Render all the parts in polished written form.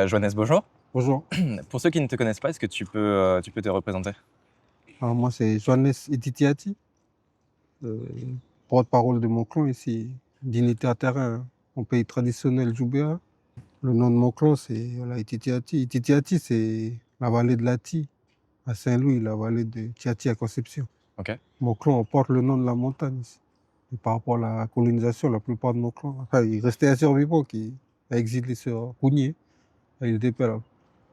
Joannès, bonjour. Bonjour. Pour ceux qui ne te connaissent pas, est-ce que tu peux te représenter? Alors moi, c'est Joannès Ititiati, porte-parole de mon clan ici, dignitaire terrain en pays traditionnel Joubert. Le nom de mon clan, c'est voilà, Ititiati. Ititiati, c'est la vallée de Lati, à Saint-Louis, la vallée de Tiati à Conception. OK. Mon clan porte le nom de la montagne ici. Et par rapport à la colonisation, la plupart de nos clans, enfin, il restait un survivant qui a exilé sur Cougnier, avec des là.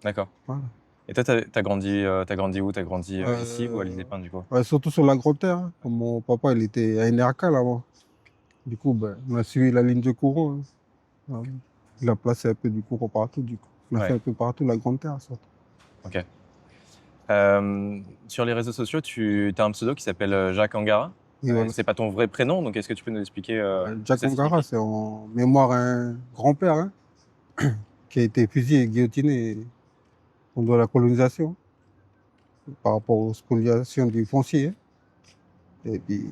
D'accord. Voilà. Et toi, tu as grandi, tu grandi où? Tu as grandi, ici ou à l'île Euh, des Pins, du coup? ouais, surtout sur la Grande Terre, hein. Mon papa, il était à NRK là-bas. Du coup, ben, on a suivi la ligne de courant, hein. Voilà. Il a placé un peu du courant partout, du coup. On a fait Ouais, un peu partout la Grande Terre, surtout. OK. Sur les réseaux sociaux, tu as un pseudo qui s'appelle, Jacques Angara. Et voilà. C'est pas ton vrai prénom, donc est-ce que tu peux nous expliquer, ce que Jack ça Angara, signifie? c'est en mémoire un grand-père, hein, qui a été fusillé et guillotiné pendant la colonisation par rapport aux spoliations du foncier, hein. Et puis,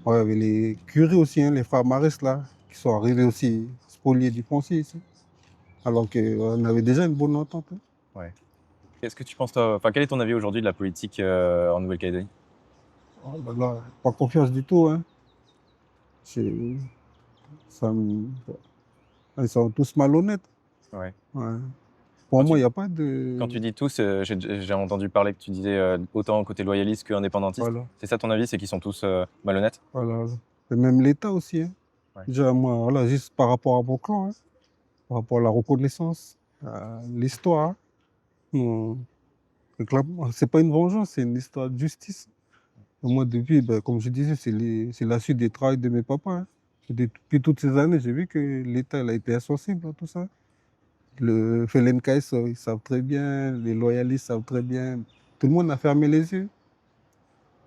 ouais, il y avait les curés aussi, hein, les frères Marès, là, qui sont arrivés aussi spoliés du foncier ici, alors qu'on avait déjà une bonne entente, hein. Ouais. Qu'est-ce que tu penses, toi, enfin, quel est ton avis aujourd'hui de la politique, en Nouvelle-Calédonie? Oh là là, pas confiance du tout, hein. C'est- Ça me- Ils sont tous malhonnêtes. Ouais. Ouais. Pour Quand moi, tu il n'y a pas quand de... tu dis tous, j'ai entendu parler que tu disais, autant côté loyaliste qu'indépendantiste. Voilà, C'est ça ton avis, c'est qu'ils sont tous, malhonnêtes? voilà. Et même l'État aussi, hein. Ouais. Déjà, moi, voilà, juste par rapport à mon clan, hein, par rapport à la reconnaissance, à l'histoire, on réclame- c'est pas une vengeance, c'est une histoire de justice. Et moi, depuis, ben, comme je disais, c'est la suite des travaux de mes papas, hein. Et depuis toutes ces années, j'ai vu que l'État il a été insensible à tout ça. Le FLNKS, ils savent très bien, les loyalistes savent très bien. Tout le monde a fermé les yeux.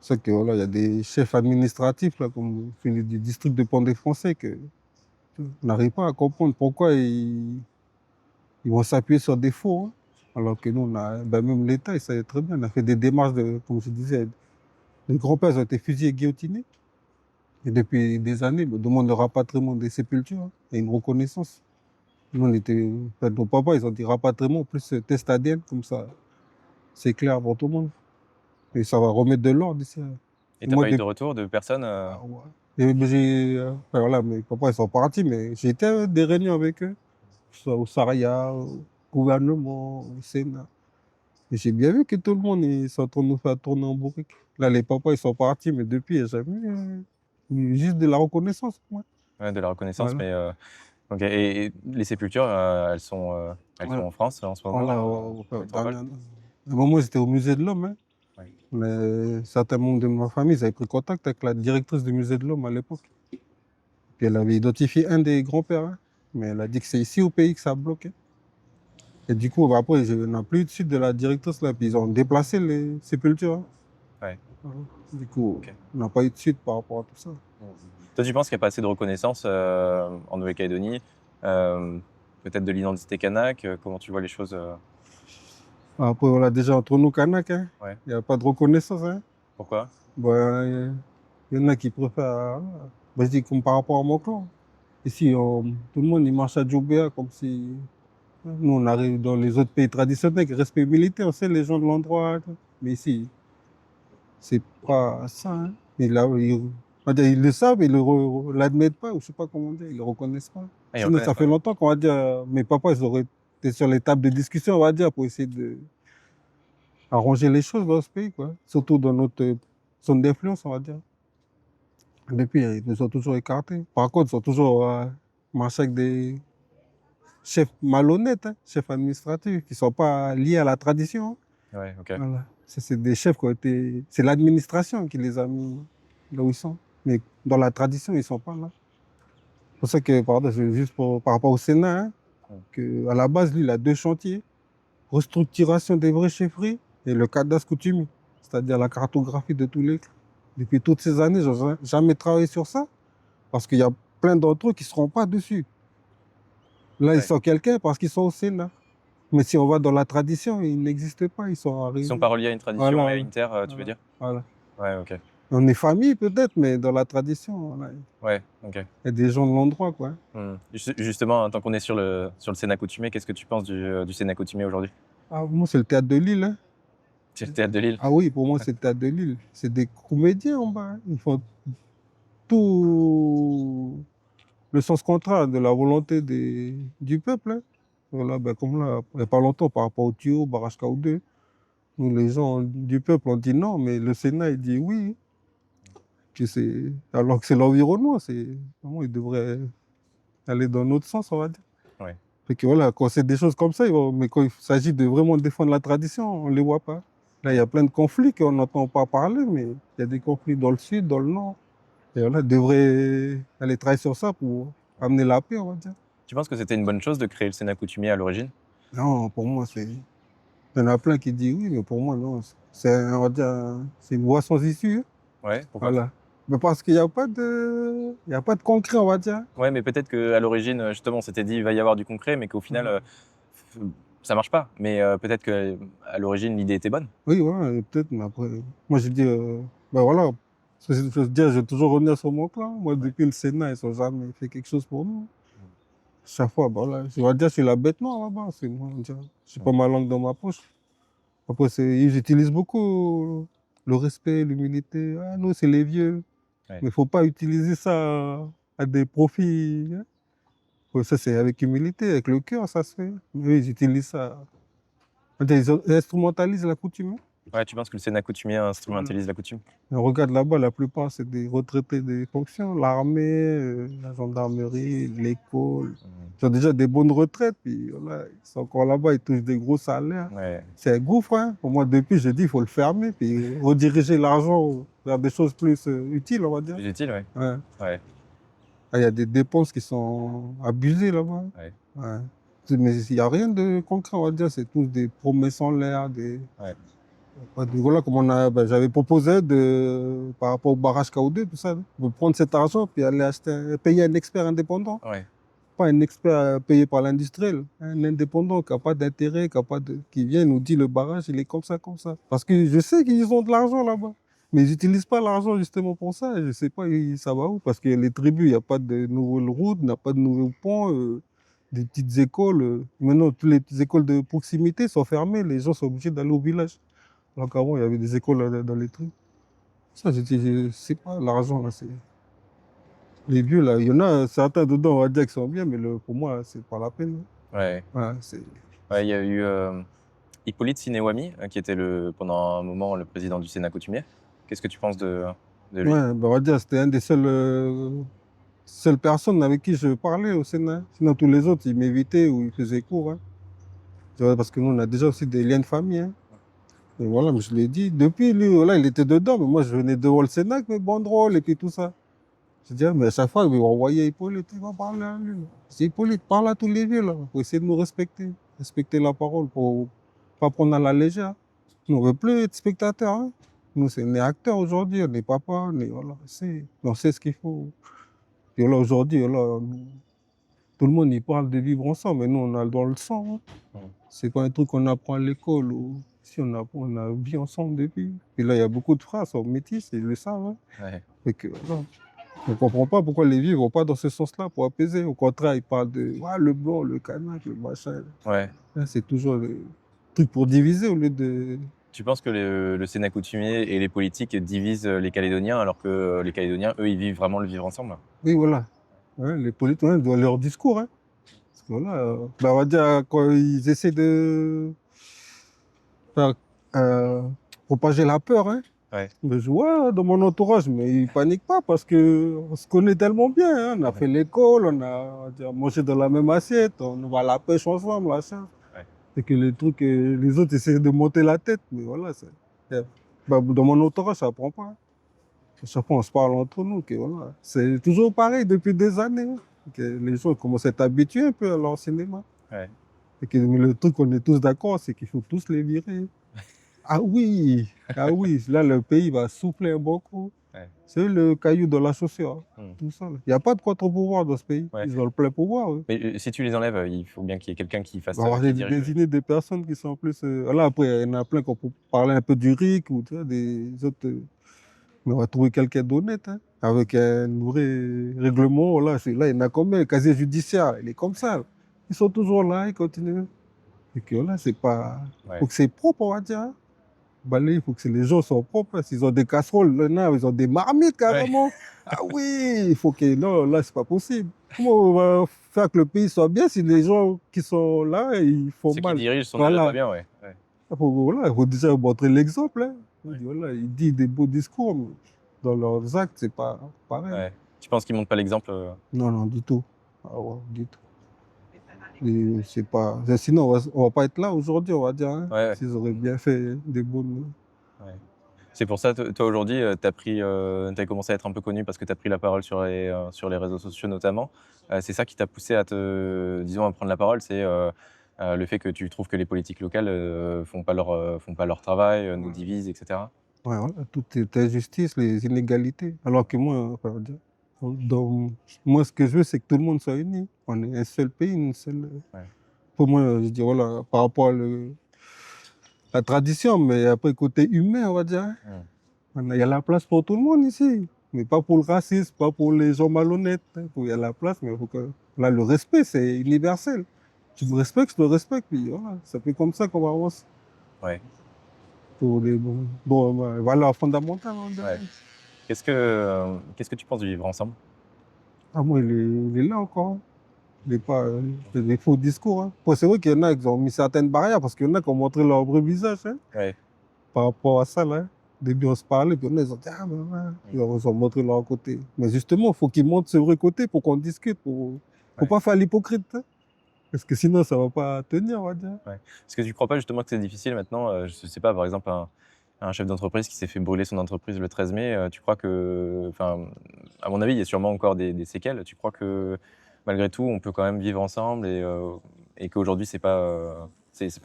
C'est que voilà, il y a des chefs administratifs, là, comme celui du district de Pont-des-Français, que on n'arrive pas à comprendre pourquoi ils vont s'appuyer sur des faux, hein. Alors que nous, on a, ben même l'État, il savait très bien, on a fait des démarches de, comme je disais, les grands-pères ont été fusillés et guillotinés. Et depuis des années, on demande le rapatriement des sépultures, hein, et une reconnaissance. Nous, on était, enfin, nos papas, ils ont dit rapatriement plus test ADN, comme ça, c'est clair pour tout le monde. Et ça va remettre de l'ordre ici, hein. Et Et tu as moi, pas eu de depuis, retour de personne, ah ouais. Et ben, enfin, voilà, mes papas, ils sont partis, mais j'ai été à des réunions avec eux, que ce soit au Saraya, au gouvernement, au Sénat. Et j'ai bien vu que tout le monde, ils sont en train de nous faire tourner en bourrique. Là, les papas, ils sont partis, mais depuis, il n'y a jamais eu juste de la reconnaissance, pour moi. ouais, de la reconnaissance, Voilà. mais OK, et les sépultures, elles sont Voilà. en France, en ce moment, Voilà, en enfin, métropole? à un moment, j'étais au musée de l'Homme, hein. Ouais. Mais certains membres de ma famille, ils avaient pris contact avec la directrice du musée de l'Homme à l'époque. Puis elle avait identifié un des grands-pères, hein. Mais elle a dit que c'est ici au pays que ça a bloqué. Et du coup, bah, après, on n'a plus eu de suite de la directrice là, puis ils ont déplacé les sépultures, hein. Ouais, Voilà. Du coup, OK. on n'a pas eu de suite par rapport à tout ça. Toi, tu penses qu'il y a pas assez de reconnaissance, en Nouvelle-Calédonie? Peut-être de l'identité kanak? Comment tu vois les choses, Après, voilà, déjà entre nous, Kanak, hein, Ouais. il n'y a pas de reconnaissance, hein. Pourquoi? Bah, il y en a qui préfèrent, bah, je dis comme par rapport à mon clan. Ici, tout le monde il marche à Djoubéa comme si nous on arrive dans les autres pays traditionnels avec respect militaire, on sait les gens de l'endroit. Mais ici, c'est pas ça, hein. Et là, on va dire, ils le savent, ils ne l'admettent pas, ou je sais pas comment dire, ils le reconnaissent pas. Ah, ils Sinon, ça reconnaissent fait pas? longtemps qu'on va dire, mes papas, ils auraient été sur les tables de discussion, on va dire, pour essayer de arranger les choses dans ce pays, quoi. Surtout dans notre zone d'influence, on va dire. Depuis, ils nous ont toujours écartés. Par contre, ils sont toujours marchés avec des chefs malhonnêtes, hein, chefs administratifs, qui ne sont pas liés à la tradition. Ouais, OK. Voilà. Ça, c'est des chefs qui ont été. C'est l'administration qui les a mis là où ils sont. Mais dans la tradition, ils ne sont pas là. C'est pour ça que, pardon, juste par rapport au Sénat, hein, Mmh. à la base, lui, il a deux chantiers: restructuration des vraies chefferies et le cadastre coutumier, c'est-à-dire la cartographie de tous les clans. Depuis toutes ces années, je n'ai jamais travaillé sur ça parce qu'il y a plein d'entre eux qui ne seront pas dessus. Là, ils Ouais. sont quelqu'un parce qu'ils sont au Sénat. Mais si on va dans la tradition, ils n'existent pas, ils sont Ils sont arrivés. pas reliés à une tradition et Voilà, à une terre, tu veux voilà, dire? voilà. Ouais, OK. On est famille peut-être, mais dans la tradition, voilà, il Ouais, ok. y a des gens de l'endroit, quoi. Justement, tant qu'on est sur le Sénat coutumier, qu'est-ce que tu penses du Sénat coutumier aujourd'hui? Ah, moi, c'est le théâtre de Lille, hein. C'est le théâtre de Lille? Ah oui, pour moi, c'est le théâtre de Lille. C'est des comédiens en bas, hein. Ils font tout le sens contraire de la volonté du peuple, hein. Voilà, ben, comme là, il n'y a pas longtemps, par rapport au tuyau, barrage KO2, nous, les gens du peuple ont dit non, mais le Sénat, il dit oui. Alors que c'est l'environnement, vraiment, il devrait aller dans notre sens, on va dire. Ouais. Fait que voilà, quand c'est des choses comme ça, mais quand il s'agit de vraiment défendre la tradition, on ne les voit pas. Là, il y a plein de conflits qu'on n'entend pas parler, mais il y a des conflits dans le sud, dans le nord. Et voilà, ils devraient aller travailler sur ça pour amener la paix, on va dire. Tu penses que c'était une bonne chose de créer le Sénat coutumier à l'origine? Non, pour moi, il y en a plein qui disent oui, mais pour moi, non. On va dire, c'est une voie sans issue, hein. Ouais, pourquoi? Voilà. Mais parce qu'il n'y a il y a pas de concret, on va dire. Ouais, mais peut-être qu'à l'origine, justement, on s'était dit il va y avoir du concret, mais qu'au final, ça marche pas. Mais peut-être qu'à l'origine, l'idée était bonne. Oui, ouais, peut-être, mais après, moi, je dis, ben voilà, je veux dire, je vais toujours revenir sur mon clan. Moi, depuis le Sénat, ils n'ont jamais fait quelque chose pour nous. Chaque fois, ben voilà, je vais dire, je suis la bête noire là-bas. C'est moi, on dirait. Je pas ma langue dans ma poche. Après, ils utilisent beaucoup le respect, l'humilité. Ah, nous, c'est les vieux. Ouais. Mais il ne faut pas utiliser ça à des profits, hein. Ouais, ça, c'est avec humilité, avec le cœur, ça se fait. Mais eux, ils utilisent ça. On dirait, ils instrumentalisent la coutume, hein. Ouais, tu penses que le Sénat coutumier instrumentalise la coutume? On regarde là-bas, la plupart, c'est des retraités des fonctions, l'armée, la gendarmerie, l'école. Ils ont déjà des bonnes retraites, puis voilà, ils sont encore là-bas, ils touchent des gros salaires. Ouais. C'est un gouffre, hein. Pour moi, depuis, je dis, il faut le fermer, puis rediriger l'argent vers des choses plus utiles, on va dire. Plus utile, ouais. Ouais. Ouais. Ah, il y a des dépenses qui sont abusées là-bas. Ouais. Ouais. Mais il n'y a rien de concret, on va dire, c'est tous des promesses en l'air, Ouais. Voilà, j'avais proposé par rapport au barrage KO2, tout ça, de prendre cet argent puis aller payer un expert indépendant. Ouais. Pas un expert payé par l'industriel, un indépendant qui n'a pas d'intérêt, qui vient nous dit le barrage, il est comme ça, comme ça. Parce que je sais qu'ils ont de l'argent là-bas. Mais ils n'utilisent pas l'argent justement pour ça. Je ne sais pas ça va où. Parce que les tribus, il n'y a pas de nouvelles routes, il n'y a pas de nouveaux ponts, des petites écoles. Maintenant, toutes les petites écoles de proximité sont fermées. Les gens sont obligés d'aller au village. Alors qu'avant, il y avait des écoles dans les trucs. Ça, je sais pas, l'argent, là, c'est. Les vieux, là, il y en a certains dedans, on va dire qu'ils sont bien, mais pour moi, c'est pas la peine. Ouais. Ouais, c'est. Ouais, il y a eu Hippolyte Sinewami, qui était pendant un moment le président du Sénat coutumier. Qu'est-ce que tu penses de lui? Ouais, on va dire c'était un des seules personnes avec qui je parlais au Sénat. Sinon, tous les autres, ils m'évitaient ou ils faisaient court, hein. Tu vois, parce que nous, on a déjà aussi des liens de famille, hein. Et voilà, mais je l'ai dit. Depuis, lui, voilà, il était dedans, mais moi, je venais devant le Sénat avec mes banderoles et puis tout ça. Je dis, mais à chaque fois, il m'envoyait Hippolyte, il va parler à lui. Je dis, Hippolyte, parle à tous les vieux, là, pour essayer de nous respecter. Respecter la parole, pour pas prendre à la légère. Nous, on ne veut plus être spectateurs, hein. Nous, on est acteurs aujourd'hui, on est papa, voilà, on sait ce qu'il faut. Et voilà, aujourd'hui, voilà, tout le monde, il parle de vivre ensemble, mais nous, on a dans le sang, hein. C'est pas un truc qu'on apprend à l'école ou si on a vécu ensemble depuis. Et là, il y a beaucoup de frères, sont métis, ils le savent, hein. Ouais. Et que, voilà. On ne comprend pas pourquoi les vieux ne vont pas dans ce sens-là pour apaiser. Au contraire, ils parlent de le blanc, le kanak, le machin. Ouais. Là, c'est toujours le truc pour diviser au lieu de. Tu penses que le Sénat coutumier et les politiques divisent les Calédoniens alors que les Calédoniens, eux, ils vivent vraiment le vivre ensemble? Oui, voilà. Ouais, les politiques, ouais, dans leur discours, hein. Parce que voilà, on va dire, quand ils essaient de faire propager la peur, hein. Ouais. Mais je vois dans mon entourage, mais ils ne paniquent pas parce qu'on se connaît tellement bien, hein. On a fait l'école, on a mangé dans la même assiette, on va à la pêche ensemble, machin. Ouais. C'est que les trucs, les autres essaient de monter la tête, mais voilà. Dans mon entourage, ça ne prend pas. À chaque fois, on se parle entre nous. Que, voilà. C'est toujours pareil depuis des années, hein. Que les gens commencent à être habitués un peu à l'enseignement. Ouais. Et que le truc qu'on est tous d'accord, c'est qu'il faut tous les virer. Ah oui, là le pays va souffler un bon coup. Ouais. C'est le caillou dans la chaussure, hein. Tout ça. Il n'y a pas de contre-pouvoir dans ce pays. Ouais. Ils ont le plein pouvoir. Mais si tu les enlèves, il faut bien qu'il y ait quelqu'un qui fasse On va désigner des personnes qui sont plus. Là, après, il y en a plein qui ont parlé un peu du RIC ou tu vois, des autres Mais on va trouver quelqu'un d'honnête, hein, avec un vrai règlement. Là, là, il y en a combien? Le casier judiciaire, il est comme ça. Ils sont toujours là, ils continuent. Et que là, c'est pas. Faut Ouais. que c'est propre, on va dire, hein. Balai, il faut que les gens soient propres, hein. S'ils ont des casseroles, là, ils ont des marmites Ouais. carrément. Ah oui, il faut que. Non, là, c'est pas possible. Comment on va faire que le pays soit bien si les gens qui sont là, ils font Ceux qui mal? dirigent sont déjà pas Voilà. bien, ouais. Ouais. Voilà, il faut déjà montrer l'exemple, hein. Ouais. Voilà, il dit des beaux discours, mais dans leurs actes, c'est pas pareil. Ouais. Tu penses qu'ils montrent pas l'exemple Non, non, du tout. Ah ouais, du tout. Et c'est pas. Sinon, on va pas être là aujourd'hui, on va dire, hein, Ouais, ouais. s'ils auraient bien fait des bonnes. Ouais. C'est pour ça, toi aujourd'hui, t'as commencé à être un peu connu parce que tu as pris la parole sur les réseaux sociaux notamment. C'est ça qui t'a poussé à disons, à prendre la parole, c'est le fait que tu trouves que les politiques locales font pas leur travail, nous Ouais. divisent, etc. Ouais, voilà, tout est injustice, les inégalités. Alors que moi, enfin, on va dire, moi, ce que je veux, c'est que tout le monde soit uni. On est un seul pays, une seule. Ouais. Pour moi, je dis, voilà, par rapport à la tradition, mais après, côté humain, on va dire, hein. Mm. Il y a la place pour tout le monde ici, mais pas pour le racisme, pas pour les gens malhonnêtes, hein. Il y a la place, mais il faut que. Là, le respect, c'est universel. Tu me respectes, je te respecte, puis voilà, ça fait comme ça qu'on va avancer. Ouais. Pour les valeurs fondamentales, on dirait. Ouais. Qu'est-ce que tu penses du vivre ensemble? Ah, moi, il est là encore, hein. Il n'est pas. C'est des faux discours, hein. Bon, c'est vrai qu'il y en a qui ont mis certaines barrières, parce qu'il y en a qui ont montré leur vrai visage, hein, Ouais. par rapport à ça, là, hein. Au début, on se parlait, puis il y en a, ils ont dit, ah, ben, ouais. Ils ont montré leur côté. Mais justement, il faut qu'ils montrent ce vrai côté pour qu'on discute. Faut Ouais. pas faire l'hypocrite, hein, parce que sinon, ça va pas tenir, on va dire. Ouais. Est-ce que tu crois pas justement que c'est difficile maintenant, je sais pas, par exemple, un chef d'entreprise qui s'est fait brûler son entreprise le 13 mai, tu crois que enfin, à mon avis, il y a sûrement encore des séquelles. Tu crois que malgré tout, on peut quand même vivre ensemble et qu'aujourd'hui c'est pas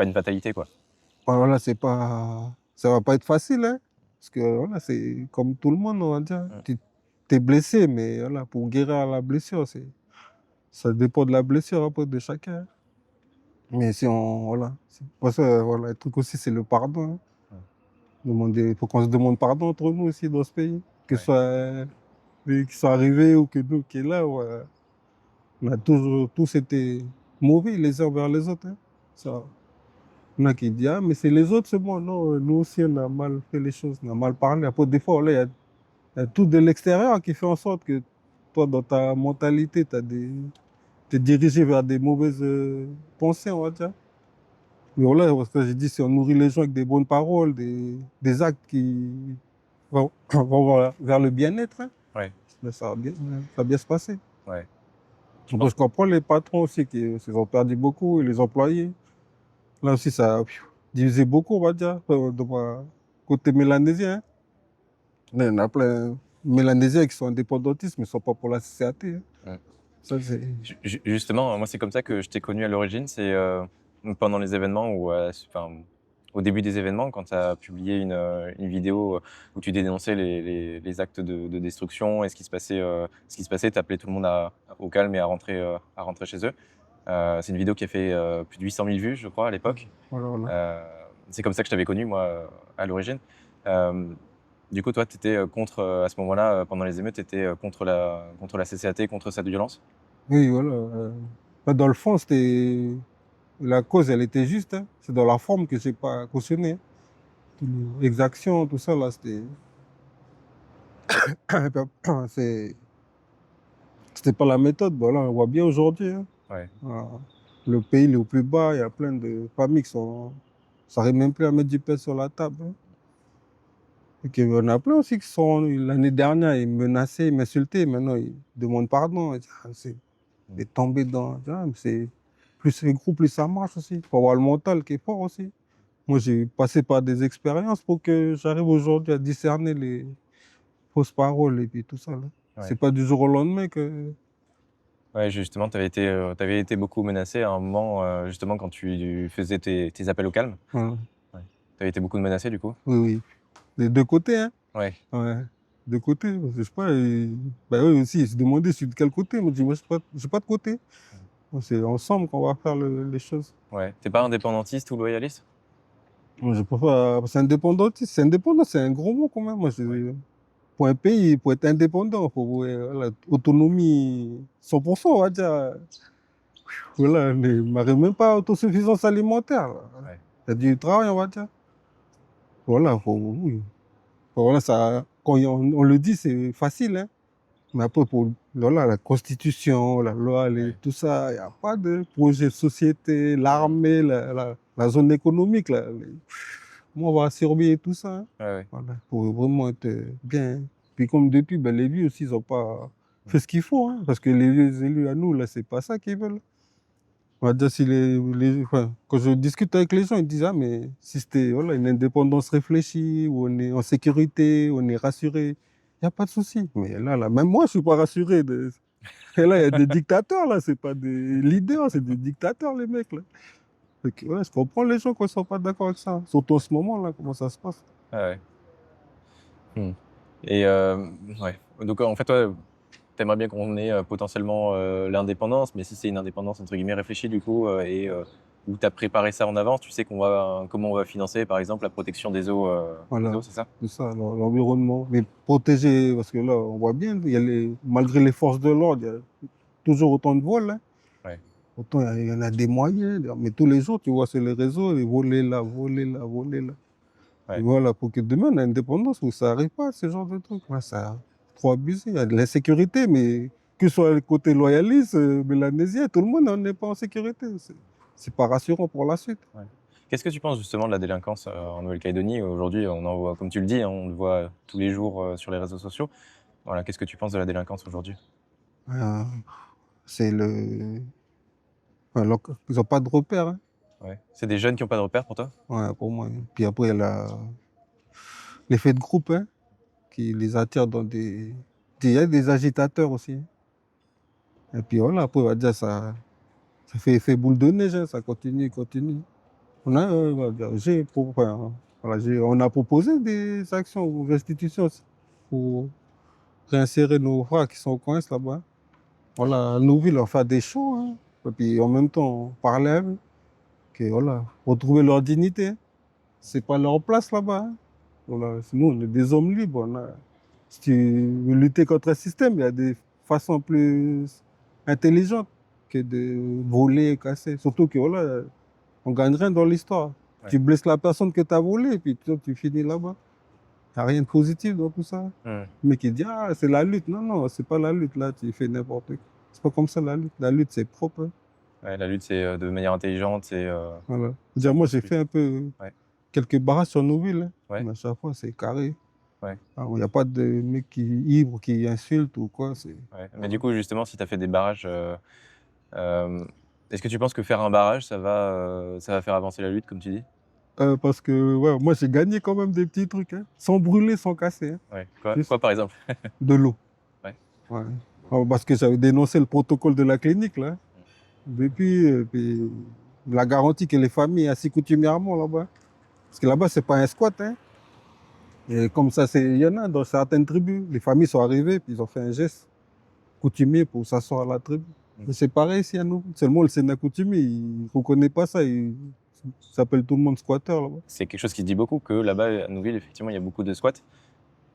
une fatalité, quoi? Enfin, voilà, ça va pas être facile, hein, parce que voilà, c'est comme tout le monde, on va dire. Mmh. Tu es blessé, mais voilà, pour guérir la blessure, ça dépend de la blessure après de chacun, hein. Mais si on, voilà, c'est pour ça, voilà, le truc aussi, c'est le pardon, hein. Mmh. Il faut qu'on se demande pardon entre nous aussi dans ce pays, que ce Ouais. soit lui qui sont arrivés ou que nous qui est là, ouais. On a toujours tous été mauvais les uns vers les autres, hein. Ça, il y en a qui disent, ah, mais c'est les autres, c'est bon. Non, nous aussi, on a mal fait les choses, on a mal parlé. Après, des fois, là, il y a tout de l'extérieur qui fait en sorte que toi, dans ta mentalité, t'es dirigé vers des mauvaises pensées, on va dire. Mais voilà, parce que j'ai dit, si on nourrit les gens avec des bonnes paroles, des actes qui vont vers le bien-être, hein, Ouais. ben, ça va bien se passer. Ouais. Tu Après, penses je comprends les patrons aussi qui ont perdu beaucoup, et les employés. Là aussi, ça a divisé beaucoup, on va dire, de mon côté mélanésien, hein. Là, il y en a plein mélanésiens qui sont indépendantistes, mais ils ne sont pas pour la CCAT, hein. mmh. Ça, c'est. Justement, moi, c'est comme ça que je t'ai connu à l'origine. C'est pendant les événements ou enfin, au début des événements, quand tu as publié une vidéo où tu dénonçais les actes de destruction et ce qui se passait, tu appelais tout le monde au calme et à rentrer chez eux. C'est une vidéo qui a fait plus de 800 000 vues, je crois, à l'époque. Voilà, voilà. C'est comme ça que je t'avais connu, moi, à l'origine. Euh, du coup, toi, tu étais contre, à ce moment-là, pendant les émeutes, tu étais contre la CCAT, contre cette violence? Oui, voilà. Dans le fond, la cause, elle était juste, hein. C'est dans la forme que je n'ai pas cautionné, hein. Les exactions, tout ça, là, c'est- c'était pas la méthode. Voilà, on voit bien aujourd'hui, hein. Ouais. Ah, le pays il est au plus bas, il y a plein de familles ça n'arrive même plus à mettre du pain sur la table, hein. Et qu'il y en a plein aussi qui sont, l'année dernière, ils menaçaient, ils m'insultaient, maintenant ils demandent pardon. Ils disent, ah, c'est tombé dans. Ah, mais plus c'est gros, plus ça marche aussi. Il faut avoir le mental qui est fort aussi. Moi, j'ai passé par des expériences pour que j'arrive aujourd'hui à discerner les fausses paroles et puis tout ça, là. Ouais. C'est pas du jour au lendemain que. Ouais, justement, tu avais été beaucoup menacé à un moment, justement, quand tu faisais tes appels au calme. Voilà. Ouais. Tu avais été beaucoup menacé, du coup? Oui, oui. Des deux côtés, hein. Ouais. Ouais. De côté, parce que je sais pas, bah eux aussi, ils se demandaient je suis de quel côté. Moi, je dis, moi, j'ai pas de côté. C'est ensemble qu'on va faire les choses. Ouais. T'es pas indépendantiste ou loyaliste? Moi, je préfère, c'est indépendantiste. C'est indépendant, c'est un gros mot quand même. Moi, Ouais. pour un pays, pour être indépendant, pour l'autonomie 100%, on va dire. Voilà, on n'arrive même pas à autosuffisance alimentaire. Ouais. Il y a du travail, on va dire. Voilà, oui. Voilà, ça, quand on le dit, c'est facile, hein. Mais après, pour voilà, la constitution, la loi, Ouais. tout ça, il n'y a pas de projet de société, l'armée, la zone économique. Là, comment on va surveiller tout ça, hein. Ouais, ouais. Voilà, pour vraiment être bien. Puis comme depuis, ben, les vieux aussi, ils n'ont pas fait ce qu'il faut, hein, parce que les vieux élus à nous, là, c'est pas ça qu'ils veulent. On va dire si enfin, quand je discute avec les gens, ils disent: «Ah mais si c'était voilà, une indépendance réfléchie, où on est en sécurité, on est rassuré, il y a pas de souci». Mais là, même moi je suis pas rassuré de et là, il y a des dictateurs là, c'est pas des leaders, c'est des dictateurs les mecs là. Fait que ouais, je comprends les gens quand ils sont pas d'accord avec ça, surtout en ce moment là, comment ça se passe. Ouais, ouais. Mmh. Et ouais. Donc en fait, toi, tu aimerais bien qu'on ait, potentiellement, l'indépendance, mais si c'est une indépendance entre guillemets «réfléchie» du coup, et où tu as préparé ça en avance, tu sais comment on va financer par exemple la protection des Voilà, eaux, c'est ça? c'est ça, l'environnement. Mais protéger, parce que là, on voit bien, il y a malgré les forces de l'ordre, il y a toujours autant de vols, hein. Ouais. Pourtant, il y en a des moyens, mais tous les jours, tu vois sur les réseaux, les voler là, voler là, voler là. Et Ouais. voilà, pour que demain, on ait l'indépendance, où ça n'arrive pas, ce genre de trucs. Ouais, ça trop abusé. Il y a de l'insécurité, mais que ce soit le côté loyaliste, mélanésien, tout le monde n'est pas en sécurité. C'est pas rassurant pour la suite. Ouais. Qu'est-ce que tu penses justement de la délinquance, en Nouvelle-Calédonie? Aujourd'hui, on en voit, comme tu le dis, hein, on le voit, tous les jours, sur les réseaux sociaux. Voilà, qu'est-ce que tu penses de la délinquance aujourd'hui? Euh, c'est ils n'ont pas de repères, hein. Ouais. C'est des jeunes qui ont pas de repères pour toi? Ouais, pour moi. Puis après, il y a l'effet de groupe, hein, qui les attire dans des. Il y a des agitateurs aussi, hein. Et puis voilà, après, on va dire ça fait effet boule de neige, hein, ça continue, continue. On a, on va dire, enfin, voilà, on a proposé des actions ou restitutions aussi pour réinsérer nos frères qui sont au coin là-bas. Voilà, à Nouville, on fait des shows, hein. Et puis en même temps, parler à eux, que voilà, retrouver leur dignité, hein. C'est pas leur place là-bas, hein. Voilà, nous, on est des hommes libres. Si tu veux lutter contre un système, il y a des façons plus intelligentes que de voler, casser. Surtout que voilà, on gagne rien dans l'histoire. Ouais. Tu blesses la personne que tu as volée, et puis toi, tu finis là-bas. Il n'y a rien de positif dans tout ça. Mmh. Le mec, il dit: «Ah, c'est la lutte». Non, non, c'est pas la lutte, là, tu fais n'importe quoi. C'est pas comme ça la lutte. La lutte, c'est propre, hein. Ouais, la lutte, c'est, de manière intelligente, c'est, Voilà. Dire, moi, j'ai plus fait un peu ouais, quelques barrages sur nos villes, hein, ouais, mais à chaque fois, c'est carré. ouais, Ah, il n'y a pas de mec qui ivre, qui insulte ou quoi. ouais. Mais du Voilà. coup, justement, si tu as fait des barrages, est-ce que tu penses que faire un barrage, ça va faire avancer la lutte comme tu dis? Parce que ouais, moi, j'ai gagné quand même des petits trucs, hein, sans brûler, sans casser, hein, Ouais. juste Quoi par exemple? de l'eau. Ouais. Ouais. Parce que j'avais dénoncé le protocole de la clinique, là. Depuis, puis la garantie que les familles assis coutumièrement là-bas. Parce que là-bas, c'est pas un squat, hein. Et comme ça, il y en a dans certaines tribus. Les familles sont arrivées, puis ils ont fait un geste coutumier pour s'asseoir à la tribu. Mmh. Mais c'est pareil ici à nous. Seulement, le Sénat coutumier, il ne reconnaît pas ça. Il s'appelle tout le monde squatteur là-bas. C'est quelque chose qui se dit beaucoup, que là-bas, à Nouville, effectivement, il y a beaucoup de squats.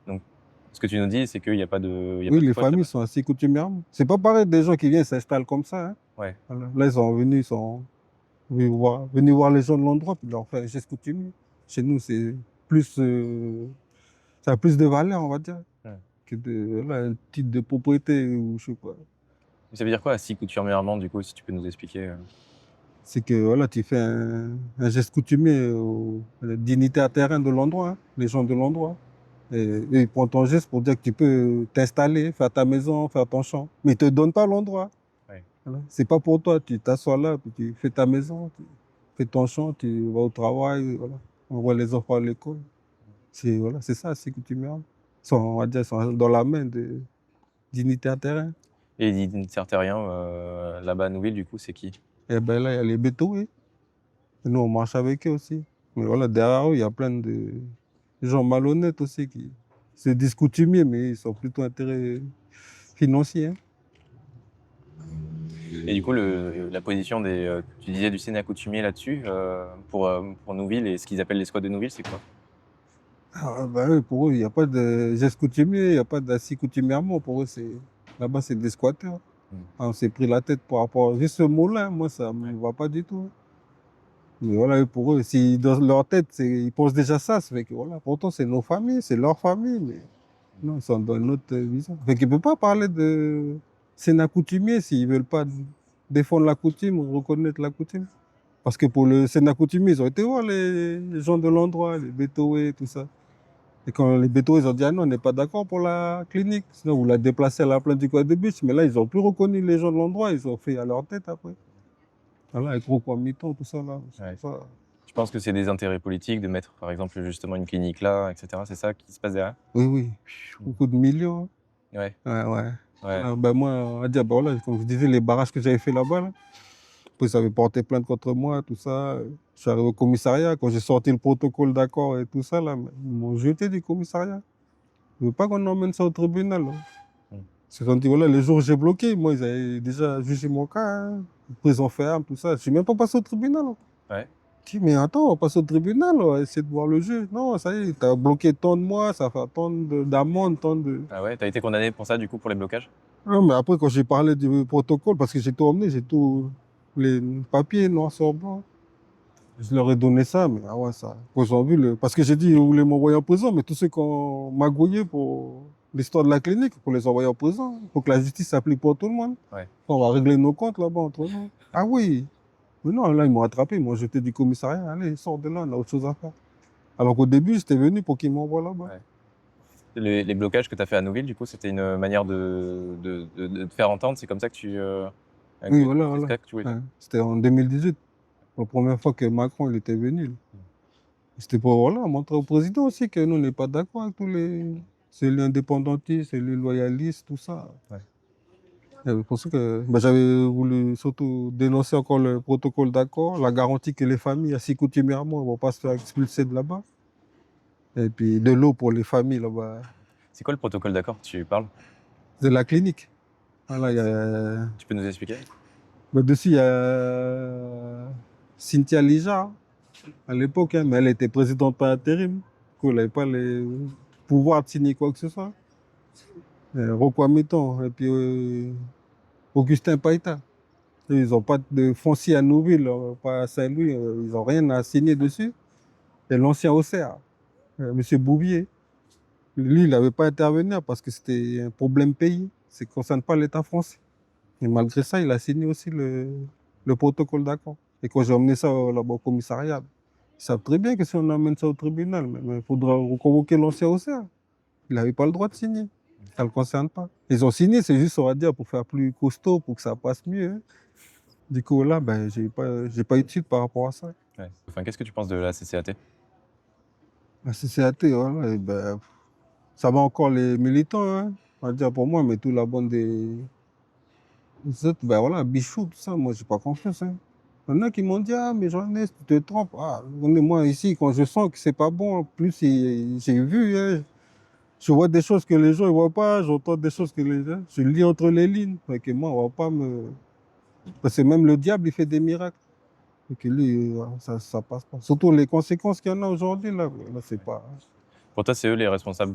Donc ce que tu nous dis, c'est qu'il y a pas il y a Oui, pas de les squat familles là-bas? sont assis coutumièrement. C'est pas pareil des gens qui viennent s'installent comme ça, hein. Ouais, Voilà. Là, ils sont venus, venus voir les gens de l'endroit, puis leur faire un geste coutumier. Chez nous, c'est plus, ça a plus de valeur, on va dire, ouais. que voilà, un titre de propriété ou je sais pas. Mais ça veut dire quoi, assis coutumièrement, du coup, si tu peux nous expliquer, C'est que voilà, tu fais un geste coutumier à la dignitaire terrain de l'endroit, hein, les gens de l'endroit. Et ils prennent ton geste pour dire que tu peux t'installer, faire ta maison, faire ton champ. Mais ils ne te donnent pas l'endroit. Ouais. Voilà. C'est pas pour toi, tu t'assois là, puis tu fais ta maison, tu fais ton champ, tu vas au travail, voilà. On voit les enfants à l'école. Voilà, c'est ça, c'est coutumier. On va dire, ils sont dans la main de dignitaires terrain. et les dignitaires là-bas à Nouville, du coup, c'est qui? Et ben là, il y a les bétoués. Et nous, on marche avec eux aussi. Mais voilà, derrière eux, il y a plein de gens malhonnêtes aussi qui se disent coutumiers, mais ils sont plutôt intérêts financiers, hein. Et du coup, la position tu disais du Sénat coutumier là-dessus, pour Nouville et ce qu'ils appellent les squats de Nouville, c'est quoi? Ah, bah oui, pour eux, il n'y a pas de gestes coutumiers, il n'y a pas d'assis coutumièrement. Pour eux, là-bas, c'est des squatteurs. Mm. Ah, on s'est pris la tête par rapport à juste ce mot-là. Moi, ça ne me va pas du tout. Mais voilà, pour eux, si dans leur tête, ils pensent déjà ça, ça fait que voilà, pourtant, c'est nos familles, c'est leur famille. Mais non, ils sont dans une autre vision. Fait qu'ils ne peuvent pas parler de Sénat coutumier s'ils ne veulent pas défendre la coutume ou reconnaître la coutume. Parce que pour le Sénat coutumier, ils ont été voir les gens de l'endroit, les Bétoés, tout ça. Et quand les Bétois, ils ont dit, ah non, on n'est pas d'accord pour la clinique, sinon vous la déplacez à la plaine du Coin de Biche. Mais là, ils n'ont plus reconnu les gens de l'endroit, ils ont fait à leur tête après. Voilà, avec Rocco-Miton, tout ça là. Ouais. Ça. Je pense que c'est des intérêts politiques de mettre, par exemple, justement une clinique là, etc. C'est ça qui se passe derrière? Oui, oui, beaucoup de millions. Ouais, Ouais, ouais. ouais, Ah, ben moi, on va dire, ben voilà, comme je disais, les barrages que j'avais fait là-bas, là, après, ils avaient porté plainte contre moi, tout ça. Je suis arrivé au commissariat, quand j'ai sorti le protocole d'accord et tout ça, là, ils m'ont jeté du commissariat. Je veux pas qu'on emmène ça au tribunal, là. Mm. C'est quand dit, voilà, les jours où j'ai bloqué, moi, ils avaient déjà jugé mon cas, hein, prison ferme, tout ça. Je suis même pas passé au tribunal, hein. Ouais. Je dis, mais attends, on passe au tribunal, on va essayer de voir le juge. Non, ça y est, t'as bloqué tant de mois, ça fait tant d'amende, tant de... Ah ouais, t'as été condamné pour ça, du coup, pour les blocages? Non, mais après, quand j'ai parlé du protocole, parce que j'ai tout emmené, j'ai tous les papiers noir sur blanc. Je leur ai donné ça, mais ah ouais, ça. Quand ils ont vu le... Parce que j'ai dit, ils voulaient m'envoyer en prison, mais tous ceux qui ont magouillé pour l'histoire de la clinique, pour les envoyer en prison. Il faut que la justice s'applique pour tout le monde. Ouais. On va régler nos comptes là-bas entre nous. Ah oui. Mais non, là, ils m'ont attrapé, ils m'ont jeté du commissariat. Allez, sors de là, on a autre chose à faire. Alors qu'au début, j'étais venu pour qu'ils m'envoient là-bas. Ouais. Les blocages que tu as fait à Nouville, du coup, c'était une manière de te faire entendre. C'est comme ça que Oui, voilà, c'est voilà. ça que tu voulais faire. Ouais. C'était en 2018, la première fois que Macron il était venu, là. C'était pour voilà, montrer au président aussi que nous, on n'est pas d'accord avec tous les celui indépendantistes, celui loyalistes, tout ça. Ouais. C'est pour ça que bah, j'avais voulu surtout dénoncer encore le protocole d'accord, la garantie que les familles, assis coutumièrement, ne vont pas se faire expulser de là-bas. Et puis de l'eau pour les familles là-bas. C'est quoi le protocole d'accord que tu parles? De la clinique. Voilà, il y a, Tu peux nous expliquer? bah, dessus, il y a Cynthia Lija, à l'époque, hein, mais elle était présidente par intérim. Du coup, elle n'avait pas les pouvoirs de signer quoi que ce soit. Rocco Amiton et puis Augustin Païta. Ils n'ont pas de foncier à Nouville, pas à Saint-Louis, ils n'ont rien à signer dessus. Et l'ancien Auxerre, M. Bouvier, lui, il n'avait pas à intervenir parce que c'était un problème pays. Ça ne concerne pas l'État français. Et malgré ça, il a signé aussi le protocole d'accord. Et quand j'ai emmené ça là-bas au commissariat, ils savent très bien que si on emmène ça au tribunal, il faudra reconvoquer l'ancien Auxerre. Il n'avait pas le droit de signer. Ça ne le concerne pas. Ils ont signé, c'est juste, on va dire, pour faire plus costaud, pour que ça passe mieux, hein. Du coup, là, ben, j'ai pas eu de suite par rapport à ça. Ouais. Enfin, qu'est-ce que tu penses de la CCAT? La CCAT, voilà, et ben, ça va encore les militants, hein, on va dire pour moi, mais toute la bande des autres, ben voilà, Bichou, tout ça, moi, j'ai pas confiance, hein. Il y en a qui m'ont dit, ah, mais Jean-Ernest, tu te trompes. Ah, moi, ici, quand je sens que c'est pas bon, plus j'ai vu, hein, je vois des choses que les gens ne voient pas, j'entends des choses que les gens... Je lis entre les lignes. Fait que moi, on va pas me... Parce que même le diable, il fait des miracles. Et que lui, ça passe pas. Surtout les conséquences qu'il y en a aujourd'hui, là c'est pas... Pour toi, c'est eux les responsables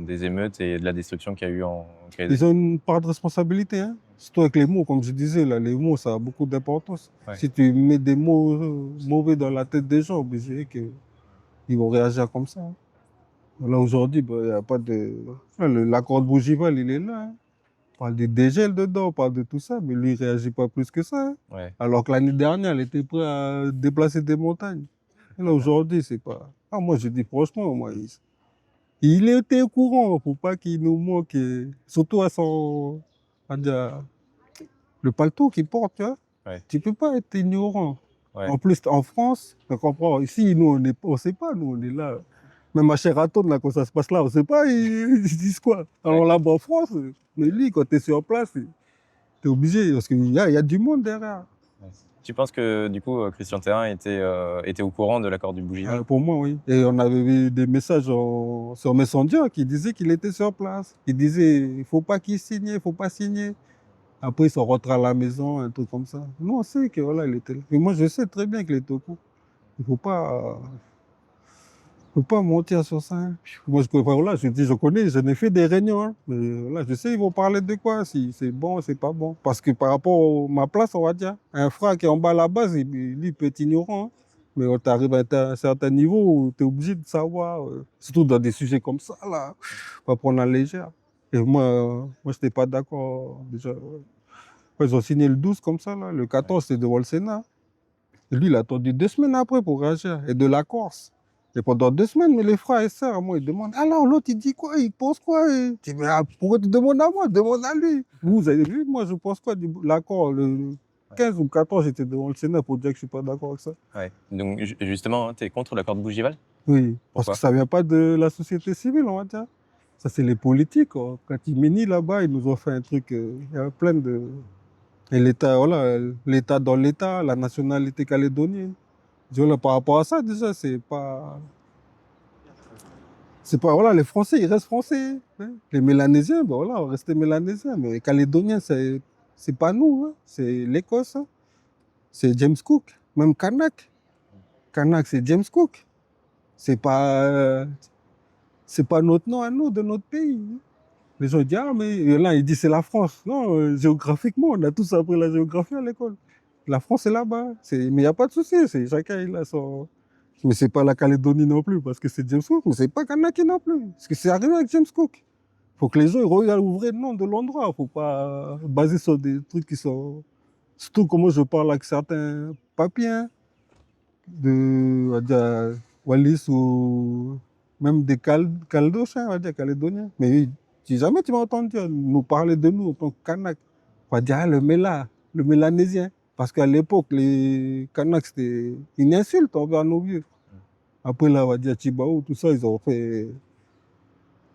des émeutes et de la destruction qu'il y a eu en... Ils ont une part de responsabilité, hein. Surtout avec les mots, comme je disais, là, les mots, ça a beaucoup d'importance. Ouais. Si tu mets des mots mauvais dans la tête des gens, obligé qu'ils vont réagir comme ça, hein. Là, aujourd'hui, il n'y a pas de... L'accord de Bougival, il est là, hein. On parle des dégels dedans, on parle de tout ça, mais lui, il ne réagit pas plus que ça, hein. Ouais. Alors que l'année dernière, il était prêt à déplacer des montagnes. Et là, aujourd'hui, c'est pas... Ah, moi, je dis franchement, moi, il était au courant, faut pas qu'il nous manque, surtout à son... on va dire, le paletot qu'il porte, tu vois. Ouais. Tu peux pas être ignorant. Ouais. En plus, en France, tu comprends, ici, nous, on sait pas, nous, on est là. Même à Sheraton, là, quand ça se passe là, on sait pas, ils disent quoi. Alors là-bas en France, mais lui, quand tu es sur place, tu es obligé, parce qu'il y a du monde derrière. Ouais. Tu penses que, du coup, Christian Thérain était au courant de l'accord du Bougival? Pour moi, oui. Et on avait vu des messages sur Messenger qui disaient qu'il était sur place. Il disait, il faut pas qu'il signe, il faut pas signer. Après, ils sont rentrés à la maison, un truc comme ça. Nous, on sait que voilà, il était là. Mais moi, je sais très bien qu'il était au courant. Il faut pas... peux pas mentir sur ça, hein. Moi, voilà, je dis, je connais, j'en ai fait des réunions, hein, mais voilà, je sais, ils vont parler de quoi, si c'est bon, c'est pas bon. Parce que par rapport à ma place, on va dire, un frère qui est en bas à la base, lui, il peut être ignorant, hein. Mais quand tu arrives à un certain niveau où tu es obligé de savoir, surtout dans des sujets comme ça, là, faut pas prendre à la légère. Et moi, je n'étais pas d'accord, déjà. Ouais, ils ont signé le 12 comme ça, là. Le Ouais. 14, c'était devant le Sénat. Et lui, il a attendu 2 semaines après pour réagir. Et de la Corse. Et pendant 2 semaines, mais les frères et sœurs, moi, ils demandent, alors l'autre, il dit quoi? Il pense quoi? Je dis, mais pourquoi tu demandes à moi? Demande à lui. Vous avez vu, moi, je pense quoi? L'accord, le Ouais. 15 ou 14, j'étais devant le Sénat pour dire que je suis pas d'accord avec ça. Ouais. Donc, justement, tu es contre l'accord de Bougival? Oui, parce que Pourquoi? ça vient pas de la société civile, on va dire. Ça, c'est les politiques, quoi. Quand ils menient là-bas, ils nous ont fait un truc, il y a plein de... Et l'État, voilà, l'État dans l'État, la nationalité calédonienne. Je dis, voilà, par rapport à ça, déjà, c'est pas, voilà, les Français, ils restent Français, hein. Les Mélanésiens, ben voilà, on restait Mélanésiens. Mais les Calédoniens, c'est pas nous, hein. C'est l'Écosse, hein. C'est James Cook. Même Kanak. Kanak, c'est James Cook. C'est pas, euh, c'est pas notre nom à nous, de notre pays, hein. Les gens disent, ah, mais et là, ils disent c'est la France. Non, géographiquement, on a tous appris la géographie à l'école. La France est là-bas. Mais il n'y a pas de souci. Chacun, il a son. Mais c'est pas la Calédonie non plus, parce que c'est James Cook. Mais c'est pas Kanaki non plus. Parce que c'est arrivé avec James Cook. Faut que les gens ils regardent le nom de l'endroit. Faut pas baser sur des trucs qui sont. Surtout comment je parle avec certains papiers, hein, on va dire, Wallis ou même des Caldoches, hein, on va dire, Calédoniens. Mais si jamais tu m'as entendu nous parler de nous en tant que Kanak, on va dire ah, le Mélanésien. Parce qu'à l'époque, les Kanaks, c'était une insulte envers nos vieux. Après, là, on va dire Chibaou, tout ça, ils ont fait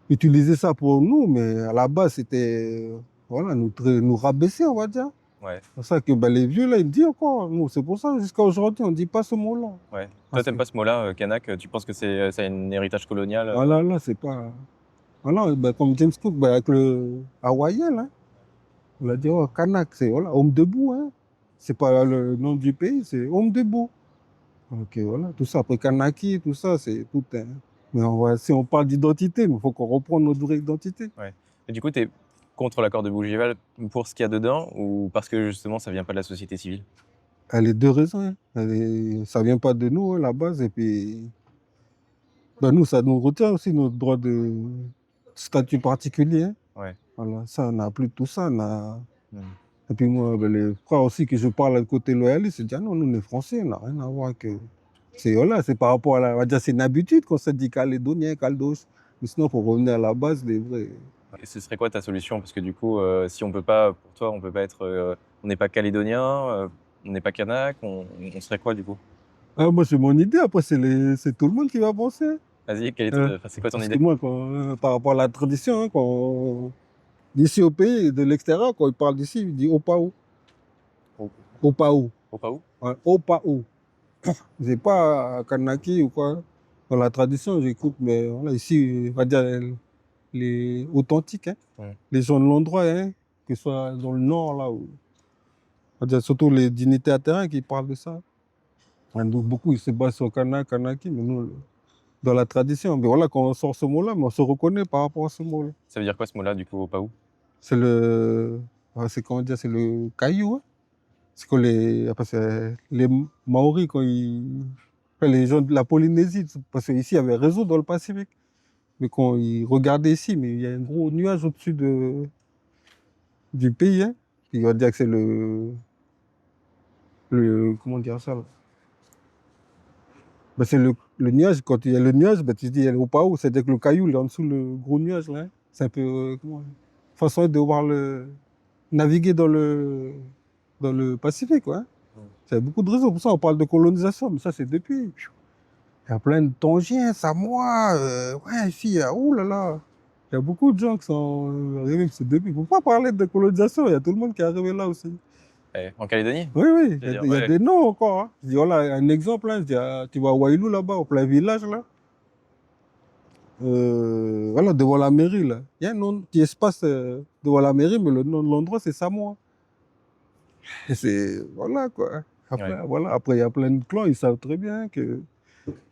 utiliser ça pour nous, mais à la base, c'était voilà, nous rabaisser, on va dire. Ouais. C'est pour ça que ben, les vieux, là, ils me disent encore. Nous, c'est pour ça, jusqu'à aujourd'hui, on ne dit pas ce mot-là. Ouais. Toi, Parce t'aimes que, pas ce mot-là, Kanak? Tu penses que ça a un héritage colonial? voilà, là, c'est pas. Voilà, ben, comme James Cook, ben, avec le Hawaïen, hein, on a dit, oh, Kanak, c'est voilà, homme debout, hein. C'est pas le nom du pays, c'est homme debout. Ok, voilà, tout ça. Après, Kanaki, tout ça, c'est tout un. Mais si on parle d'identité, il faut qu'on reprenne notre vraie identité. Ouais. Et du coup, tu es contre l'accord de Bougival pour ce qu'il y a dedans ou parce que justement ça vient pas de la société civile? Elle a les deux raisons, hein. Ça vient pas de nous, hein, la base, et puis ben, nous, ça nous retient aussi notre droit de statut particulier, hein. Ouais. Voilà, ça, on n'a plus tout ça. Mmh. Et puis moi, ben, les frères aussi que je parle à côté loyaliste, ils disent ah non, nous, les Français, on n'a rien à voir que. Voilà, c'est par rapport à on va dire, c'est une habitude qu'on se dit calédonien, caldoche. Mais sinon, il faut revenir à la base des vrais. Et ce serait quoi ta solution? Parce que du coup, si on peut pas pour toi, on peut pas être, on n'est pas calédonien, on n'est pas kanak, on serait quoi du coup? Ah, moi, c'est mon idée, après, c'est tout le monde qui va penser. Vas-y, Hein. enfin, c'est quoi ton Parce idée? que moi, par rapport à la tradition, hein, d'ici au pays, de l'extérieur, quand il parle d'ici, il dit Opao. Au Opao. au pas où? Ouais, Opao. C'est pas Kanaki ou quoi. Dans la tradition, j'écoute, mais voilà, ici, on va dire les authentiques, hein, Mmh. les gens de l'endroit, hein, que ce soit dans le nord, là, on va dire surtout les dignitaires terrain qui parlent de ça. Hein, donc, beaucoup, ils se basent sur Kanaki, mais nous, dans la tradition. Mais voilà, quand on sort ce mot-là, mais on se reconnaît par rapport à ce mot-là. Ça veut dire quoi ce mot-là du coup, au pas où? C'est c'est comment dire, c'est le caillou, hein. C'est que après, c'est les Maoris, enfin, les gens de la Polynésie, parce qu'ici, il y avait réseau dans le Pacifique. Mais quand ils regardaient ici, mais il y a un gros nuage au-dessus du pays, hein. Ils vont dire que c'est comment dire ça, là? Ben, c'est le nuage, quand il y a le nuage, ben, tu dis il y a le haut, c'est-à-dire que le caillou, il est en dessous le gros nuage, là, hein. C'est un peu, façon de voir naviguer dans le Pacifique, quoi, hein. C'est beaucoup de raisons. Pour ça, on parle de colonisation, mais ça, c'est depuis. Il y a plein de Tongiens, Samoa, ouais, ici, oh là là. Il y a beaucoup de gens qui sont arrivés, c'est depuis. Il ne faut pas parler de colonisation, il y a tout le monde qui est arrivé là aussi. En Calédonie? Oui, oui, C'est-à-dire, il y a ouais. des noms encore, hein. Je dis, voilà, un exemple, hein, je dis, tu vas à Wailou là-bas, au plein village, là. Voilà, devant la mairie, là. Il y a un nom, petit espace devant la mairie, mais le nom de l'endroit, c'est Samoa. Et voilà, quoi. Après, Ouais. voilà, après, il y a plein de clans, ils savent très bien que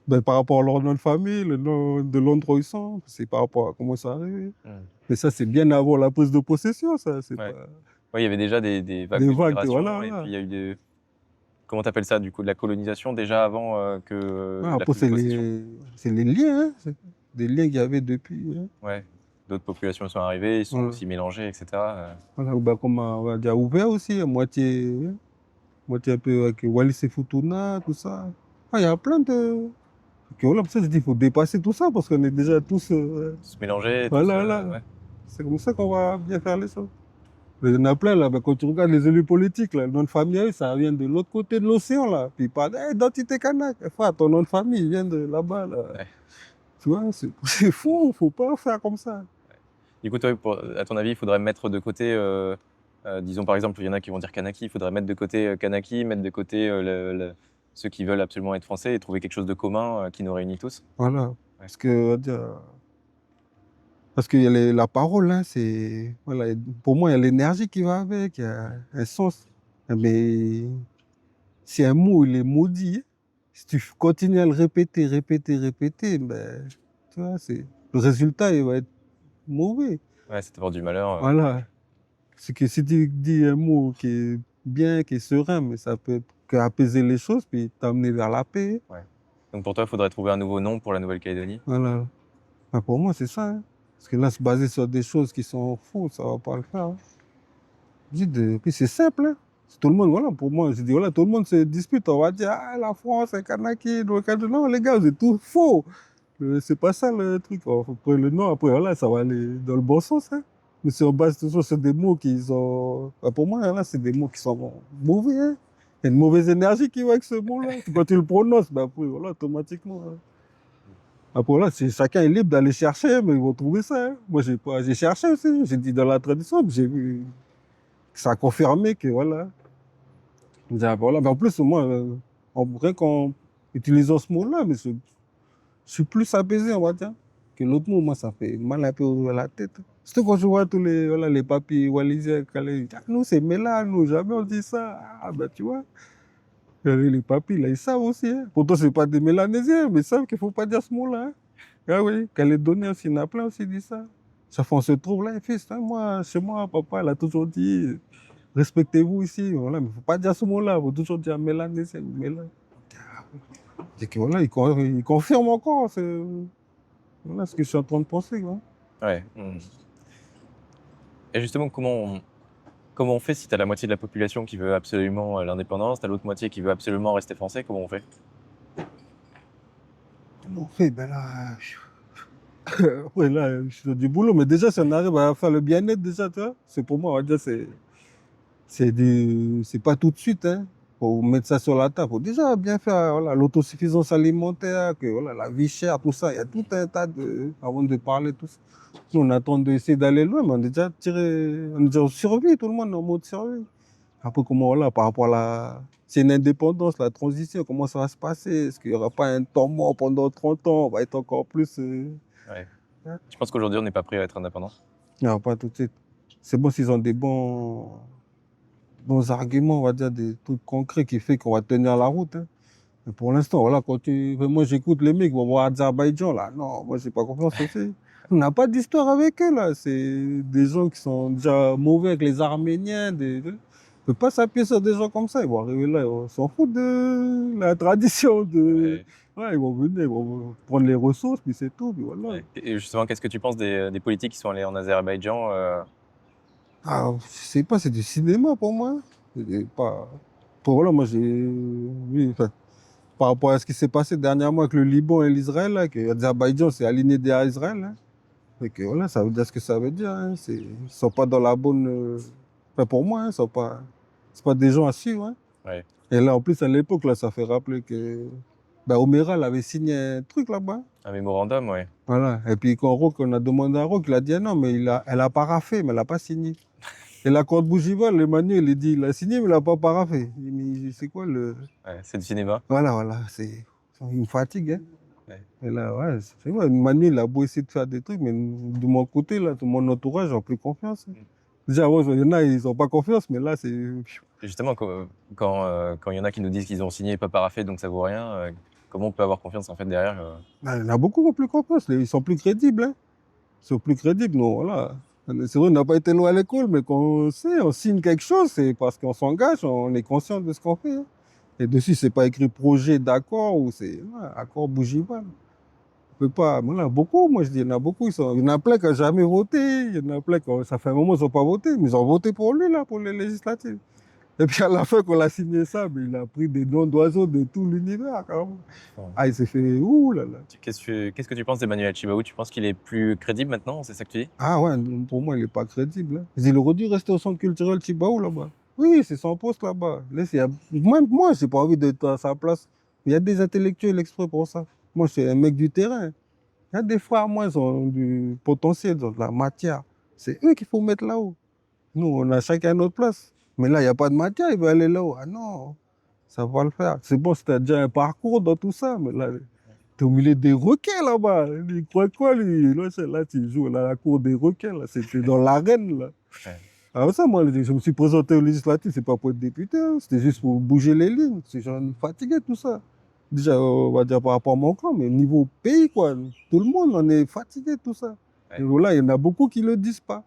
Ben, par rapport à leur nom de famille, le nom de l'endroit où ils sont, c'est par rapport à comment ça arrivé. Mais ça, c'est bien avant la prise de possession, ça, c'est Ouais. pas Ouais, il y avait déjà des vagues des de vagues, voilà, migration et voilà. puis il y a eu des comment tu appelles ça du coup? De la colonisation déjà avant, que Ouais, la après, prise de possession? c'est les liens, hein, c'est des liens qu'il y avait depuis, hein. Ouais, d'autres populations sont arrivées, ils se sont Voilà. aussi mélangés et cetera, Voilà, bah, comme on va dire ouvert aussi, à moitié un peu avec Wallis et Futuna, tout ça. Ah, il y a plein de. Ok, voilà, pour ça, je dis, il faut dépasser tout ça parce qu'on est déjà tous. se mélanger, tous, Voilà, voilà. ouais. C'est comme ça qu'on va bien faire les choses. Il y en a plein là, bah, quand tu regardes les élus politiques, là, le nom de famille, à eux, ça vient de l'autre côté de l'océan là. Puis ils parlent, hey, identité kanak. Frère, ton nom de famille il vient de là-bas. Là. Ouais. Tu vois, c'est faux, faut pas faire comme ça. Du coup, toi, à ton avis, il faudrait mettre de côté, disons par exemple, il y en a qui vont dire Kanaki, il faudrait mettre de côté Kanaki, mettre de côté ceux qui veulent absolument être français et trouver quelque chose de commun qui nous réunit tous. Voilà. Ouais. On va dire, parce qu'il y a la parole, hein, voilà, pour moi, il y a l'énergie qui va avec, il y a un sens. Mais si un mot, il est maudit, si tu continues à le répéter, répéter, répéter, ben, tu vois, le résultat, il va être mauvais. Ouais, c'est avoir du malheur. Voilà. C'est que si tu dis un mot qui est bien, qui est serein, mais ça peut être qu'apaiser les choses, puis t'amener vers la paix. Ouais. Donc pour toi, il faudrait trouver un nouveau nom pour la Nouvelle-Calédonie. Voilà. Ben, pour moi, c'est ça, hein. Parce que là, se baser sur des choses qui sont fausses, ça va pas le faire, hein. Puis c'est simple, hein. Tout le monde, voilà, pour moi, je dis, voilà, tout le monde se dispute, on va dire, ah, la France, c'est Kanaki, non, les gars, c'est tout faux. C'est pas ça le truc. On faut prendre le nom, après, voilà, ça va aller dans le bon sens, hein. Mais si on base toujours sur des mots qui sont. Pour moi, là, c'est des mots qui sont mauvais, hein. Il y a une mauvaise énergie qui va avec ce mot-là. Quand tu le prononces, ben après, voilà, automatiquement, hein. Après, là, chacun est libre d'aller chercher, mais ils vont trouver ça, hein. Moi, j'ai cherché aussi. J'ai dit dans la tradition, puis j'ai vu que ça a confirmé que, voilà. Je dis, ah, voilà. Mais en plus, moi, en vrai, qu'en utilisant ce mot-là, mais je suis plus apaisé, on va dire, que l'autre mot. Moi, ça fait mal un peu à la tête. Surtout quand je vois tous les, voilà, les papiers wallisiens, ils disent, ah, nous, c'est Mélan, nous, jamais on dit ça. Ah, ben, tu vois, les papiers, là, ils savent aussi, hein. Pourtant, c'est pas des Mélanésiens, mais ils savent qu'il faut pas dire ce mot-là, hein. Ah oui, Calédonien aussi, il y en a plein aussi, dit ça. Ça fait, on se trouve là, fils, hein, moi, chez moi, papa, il a toujours dit, respectez-vous ici, voilà, mais il faut pas dire ce mot-là, il faut toujours dire Mélanésien, Mélan. C'est que voilà, il confirme encore, voilà ce que je suis en train de penser, quoi. Ouais. Et justement, comment on fait si tu as la moitié de la population qui veut absolument l'indépendance, tu as l'autre moitié qui veut absolument rester français, comment on fait? Comment on fait? Ben là, ouais, là, je suis dans du boulot, mais déjà, si on arrive à faire le bien-être, déjà, tu vois, c'est pour moi, on va dire, c'est pas tout de suite, hein. Faut mettre ça sur la table. Faut déjà bien faire, voilà, l'autosuffisance alimentaire, que voilà, la vie chère, tout ça. Il y a tout un tas avant de parler, tout ça. Nous, on attend d'essayer d'aller loin, mais on est déjà on est déjà en survie, tout le monde est en mode survie. Après, comment, voilà, par rapport à c'est une indépendance, la transition, comment ça va se passer? Est-ce qu'il n'y aura pas un temps mort pendant 30 ans? On va être encore plus. Ouais. Hein? Je pense qu'aujourd'hui, on n'est pas prêt à être indépendant. Non, pas tout de suite. C'est bon s'ils ont des bons arguments, on va dire, des trucs concrets qui fait qu'on va tenir la route, hein. Mais pour l'instant, voilà, moi j'écoute les mecs, vont voir Azerbaïdjan, là, non, moi j'ai pas confiance aussi. On n'a pas d'histoire avec eux, là. C'est des gens qui sont déjà mauvais avec les Arméniens. On ne peut pas s'appuyer sur des gens comme ça. Ils vont arriver là, on s'en fout de la tradition. Ouais. Ouais, ils vont venir, ils vont prendre les ressources, puis c'est tout, puis voilà. Ouais. Et justement, qu'est-ce que tu penses des politiques qui sont allés en Azerbaïdjan Ah, je sais pas, c'est du cinéma pour moi. Pas. Voilà, moi oui, enfin, par rapport à ce qui s'est passé dernièrement avec le Liban et l'Israël, là, que l'Azerbaïdjan s'est aligné derrière Israël, hein. Et que voilà, ça veut dire ce que ça veut dire, hein. Ils sont pas dans la bonne. Enfin, pour moi, hein, c'est pas des gens à suivre, hein. Ouais. Et là, en plus, à l'époque, là, ça fait rappeler que Omeral avait signé un truc là-bas. Un mémorandum, ouais. Voilà. Et puis quand on a demandé à Roch, il a dit ah non, mais elle a paraphé, mais elle n'a pas signé. Et l'accord de Bougival, Emmanuel, il dit il a signé, mais il n'a pas paraphé. Il dit, mais c'est quoi le. Ouais, c'est du cinéma. Voilà, il me fatigue, hein. Ouais. Et là, ouais, c'est vrai, Emmanuel, il a beau essayer de faire des trucs, mais de mon côté, là, de mon entourage, j'ai plus confiance, hein. Déjà, ouais, il y en a, ils n'ont pas confiance, mais là, c'est. Et justement, quand il y en a qui nous disent qu'ils ont signé et pas paraphé, donc ça vaut rien, comment on peut avoir confiance en fait derrière Ah, il y en a beaucoup qui ont plus confiance, ils sont plus crédibles, hein. Ils sont plus crédibles, non, voilà. C'est vrai, on n'a pas été loin à l'école, mais quand on sait, on signe quelque chose, c'est parce qu'on s'engage, on est conscient de ce qu'on fait, hein. Et dessus, c'est pas écrit projet d'accord ou c'est ouais, accord bougival. On peut pas. Voilà, beaucoup, moi je dis, il y en a beaucoup, il y en a plein qui n'ont jamais voté, il y en a plein qui ça fait un moment qu'ils n'ont pas voté, mais ils ont voté pour lui, là, pour les législatives. Et puis à la fin, qu'on a signé ça, mais il a pris des noms d'oiseaux de tout l'univers, carrément. Ouais. Ah, il s'est fait, ouh là là. Qu'est-ce que tu penses d'Emmanuel Chibaou? Tu penses qu'il est plus crédible maintenant? C'est ça que tu dis? Ah ouais, pour moi, il n'est pas crédible, hein. Il aurait dû rester au centre culturel Chibaou là-bas. Oui, c'est son poste là-bas. Même moi, j'ai pas envie d'être à sa place. Il y a des intellectuels exprès pour ça. Moi, je suis un mec du terrain. Il y a des frères, moi, ils ont du potentiel, ils ont de la matière. C'est eux qu'il faut mettre là-haut. Nous, on a chacun notre place. Mais là, il n'y a pas de matière, il veut aller là-haut. Ah non, ça va pas le faire. C'est bon, si tu as déjà un parcours dans tout ça, mais là, tu es au milieu des requins là-bas. Il croit quoi, lui? Là, tu joues à la cour des requins, là. C'était dans l'arène, là. Ouais. Alors ça, moi, je me suis présenté aux législatives, c'est pas pour être député, hein. C'était juste pour bouger les lignes. C'est genre fatigué, tout ça. Déjà, on va dire par rapport à mon clan, mais niveau pays, quoi. Tout le monde, on est fatigué, tout ça. Ouais. Et là, il y en a beaucoup qui le disent pas.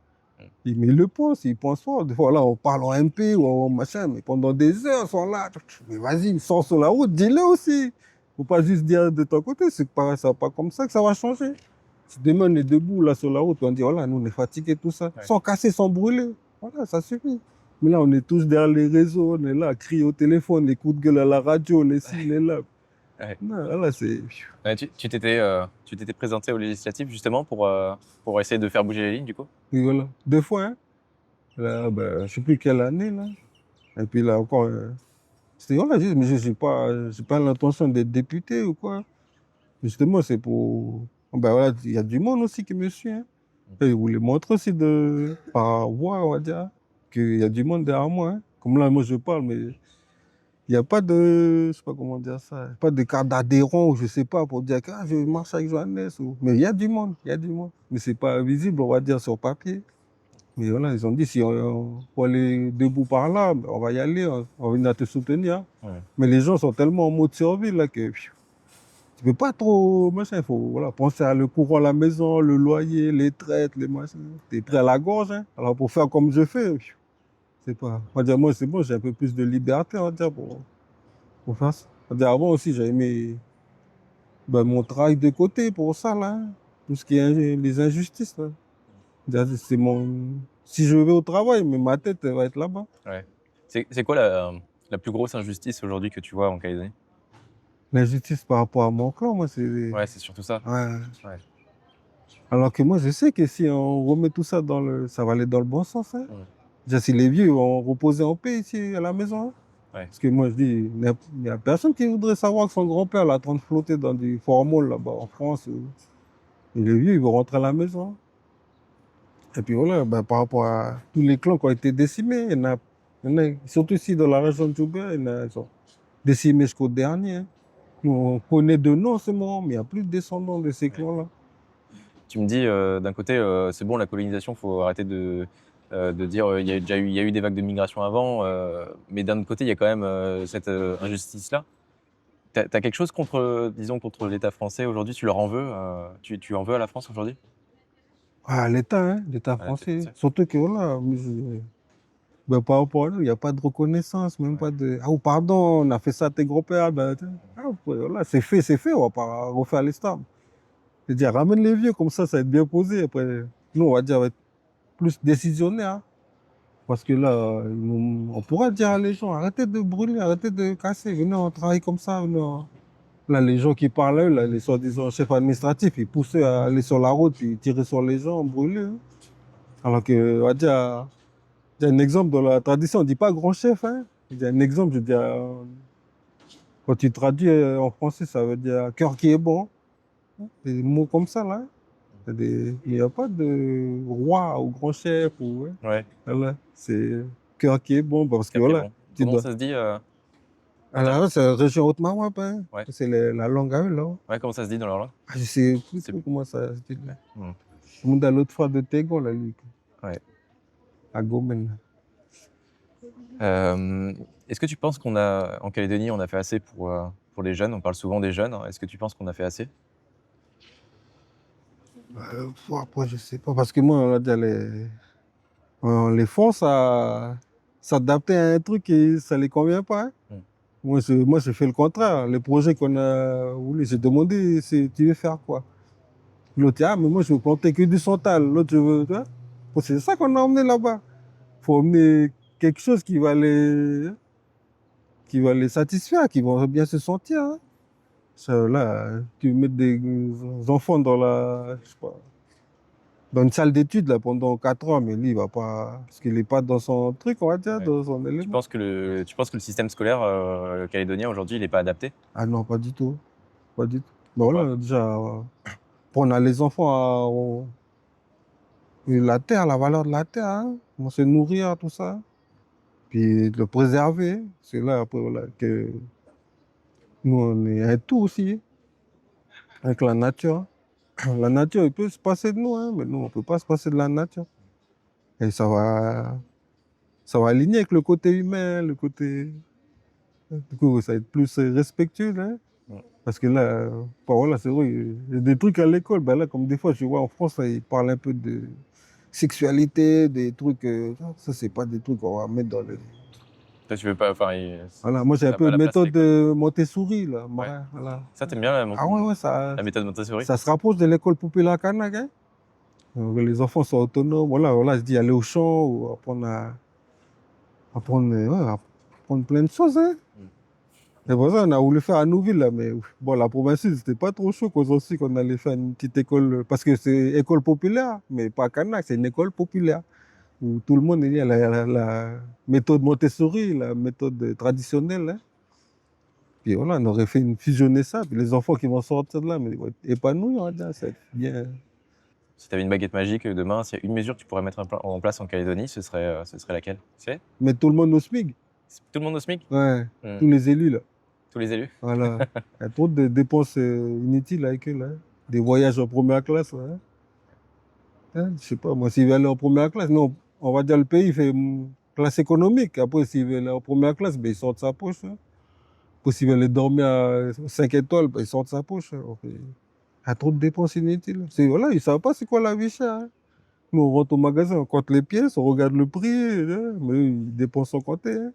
Mais ils le pensent, ils pensent fort. Des fois, là, on parle en MP ou en machin, mais pendant des heures, ils sont là. Mais vas-y, sors sur la route, dis-le aussi. Faut pas juste dire de ton côté, c'est pas, ça pas comme ça que ça va changer. Si demain on est debout là sur la route, on dit, voilà, nous on est fatigués, tout ça. Ouais. Sans casser, sans brûler. Voilà, ça suffit. Mais là, on est tous derrière les réseaux, on est là, à crier au téléphone, les coups de gueule à la radio, les ci, les là. Ouais. Non, là, c'est. Ouais, tu t'étais présenté aux législatives justement pour essayer de faire bouger les lignes du coup? Et voilà. Deux fois, hein. Là, ben, je sais plus quelle année, là. Et puis là encore, c'était voilà, mais j'ai pas l'intention d'être député ou quoi. Justement, c'est pour. Ben voilà, il y a du monde aussi qui me suit, hein. Et ils voulaient montrer aussi par voix, on va dire, qu'il y a du monde derrière moi, hein. Comme là, moi je parle, mais il n'y a pas de, je sais pas comment dire ça, pas de carte d'adhérent ou je sais pas pour dire que ah, je marche avec Johannes. Mais il y a du monde, il y a du monde. Mais c'est pas visible, on va dire, sur papier. Mais voilà, ils ont dit, si on faut aller debout par là, ben, on va y aller, on va venir te soutenir. Ouais. Mais les gens sont tellement en mode survie là que tu peux pas trop, machin, il faut voilà, penser à le courant à la maison, le loyer, les traites, les machins. Tu es prêt à la gorge, hein. Alors pour faire comme je fais, c'est pas. On va dire, moi c'est bon, j'ai un peu plus de liberté, on va dire, pour faire ça. On va dire, avant aussi, j'avais mis ben, mon travail de côté pour ça, là, hein. Tout ce qui est les injustices, là. C'est mon. Si je vais au travail, mais ma tête, elle va être là-bas. Ouais. C'est quoi la plus grosse injustice aujourd'hui que tu vois en Calédonie? L'injustice par rapport à mon clan, moi, c'est. Ouais, c'est surtout ça. Ouais. Ouais. Alors que moi, je sais que si on remet tout ça dans le. Ça va aller dans le bon sens, hein. Ouais. Déjà, si les vieux vont reposer en paix ici à la maison, hein. Ouais. Parce que moi, je dis, il n'y a personne qui voudrait savoir que son grand-père là, est en train de flotter dans du formol là-bas en France. Et les vieux, ils vont rentrer à la maison. Et puis voilà, ben, par rapport à tous les clans qui ont été décimés, il y en a, surtout ici dans la région de Djoubert, il y en a, ils sont décimés jusqu'au dernier, hein. Nous, on connaît de noms seulement, mais il n'y a plus de descendants de ces clans-là. Tu me dis d'un côté c'est bon la colonisation, faut arrêter de dire il y a eu des vagues de migration avant, mais d'un autre côté il y a quand même cette injustice-là. T'as quelque chose contre, disons, contre l'État français aujourd'hui? Tu leur en veux? Tu en veux à la France aujourd'hui? Ah, l'État, hein, l'État À l'État français. français? Surtout que voilà, ben, par rapport à nous, il n'y a pas de reconnaissance, même Ouais. pas de. Ah, oh, pardon, on a fait ça à tes grands-pères. Ben, ah, voilà, c'est fait, on va pas refaire l'histoire. C'est-à-dire, ramène les vieux, comme ça va être bien posé. Après, nous, on va dire, on va être plus décisionnaire, hein. Parce que là, on pourra dire à les gens, arrêtez de brûler, arrêtez de casser, venez, on travaille comme ça. Venez, là, les gens qui parlent, eux, là, les soi-disant chefs administratifs, ils poussent à aller sur la route, puis tirer sur les gens, brûler, hein. Alors que, on va dire, il y a un exemple dans la tradition, on ne dit pas grand chef, hein. Il y a un exemple, je veux dire, quand tu traduis en français, ça veut dire cœur qui est bon. Des mots comme ça, là. Il n'y a pas de roi ou grand chef. Ou, ouais. Ouais, Voilà. C'est cœur qui est bon, parce que OK, voilà, bon. tu Comment dois. ça se dit Alors, c'est la région Haute-Maroc, hein. Ouais. C'est la langue à eux, là. Ouais, comment ça se dit dans leur langue? Ah, je sais plus C'est trop comment ça se dit, là. Mmh. Le monde a l'autre fois de Tégon, là, lui, Ouais. à Gomen. Est-ce que tu penses qu'on a en Calédonie, on a fait assez pour les jeunes? On parle souvent des jeunes. Est-ce que tu penses qu'on a fait assez? Après, je sais pas, parce que moi, on va dire, les fonds, ça s'adapter à un truc et ça les convient pas, hein. Mmh. Moi, j'ai fait le contraire. Les projets qu'on a voulu, j'ai demandé, tu veux faire quoi? L'autre, ah, mais moi, je veux planter que du santal. L'autre, je veux, tu vois. Bon, c'est ça qu'on a emmené là-bas. Faut emmener quelque chose qui va les satisfaire, qui vont bien se sentir, hein. Ça, là, tu mets des enfants je sais pas, dans une salle d'études là, pendant 4 ans, mais lui, il va pas, parce qu'il n'est pas dans son truc, on va dire, Ouais. dans son élément. Tu penses que le système scolaire calédonien aujourd'hui, il n'est pas adapté? Ah non, pas du tout. Pas du tout. Bon, Pourquoi? voilà, déjà, on a les enfants la terre, la valeur de la terre, hein. On se nourrir, tout ça. Puis le préserver. C'est là, après, voilà, que nous, on est un tout aussi, avec la nature. La nature, il peut se passer de nous, hein, mais nous, on ne peut pas se passer de la nature. Et ça va aligner avec le côté humain, le côté. Du coup, ça va être plus respectueux, là. Mmh. Parce que là, bon, voilà, c'est vrai, il y a des trucs à l'école. Ben là, comme des fois, je vois en France, là, ils parlent un peu de sexualité, des trucs. Ça, c'est pas des trucs qu'on va mettre dans le. Toi, tu veux pas, enfin, Voilà, moi, j'ai un ça a peu pas la place à méthode l'école. Montessori, là. Ouais. Voilà. Ça, t'aimes bien Ah ouais, ouais, ça, la méthode Montessori? ça se rapproche de l'école populaire kanak, hein. Donc, les enfants sont autonomes. Voilà, je dis aller au champ ou apprendre plein de choses, hein. Mmh. C'est pour ça qu'on a voulu faire à Nouville, là, mais bon, la province sud, c'était pas trop chaud qu'on aussi qu'on allait faire une petite école, parce que c'est école populaire, mais pas Kanak, c'est une école populaire, où tout le monde il y a la méthode Montessori, la méthode traditionnelle, hein. Puis voilà, on aurait fait fusionner ça, puis les enfants qui vont sortir de là, mais ils vont être épanouis, on va dire, c'est bien. Si tu avais une baguette magique demain, s'il y a une mesure que tu pourrais mettre en place en Calédonie, ce serait laquelle? C'est Mettre tout le monde au SMIC, tout le monde au SMIC? ouais, Mmh. tous les élus, là. Tous les élus? Voilà. Il y a trop de dépenses inutiles avec eux, là. Des voyages en première classe, là, hein. Hein, je sais pas, moi, s'il veut aller en première classe, non, on va dire le pays fait classe économique. Après, s'il veut aller en première classe, ben, il sort de sa poche, hein. Après, s'il veut aller dormir à 5 étoiles, ben, il sort de sa poche, hein. Il y a trop de dépenses inutiles. Voilà, ils ne savent pas c'est quoi la vie chère, hein. Nous, on rentre au magasin, on compte les pièces, on regarde le prix, hein, mais eux, ils dépensent sans compter, hein.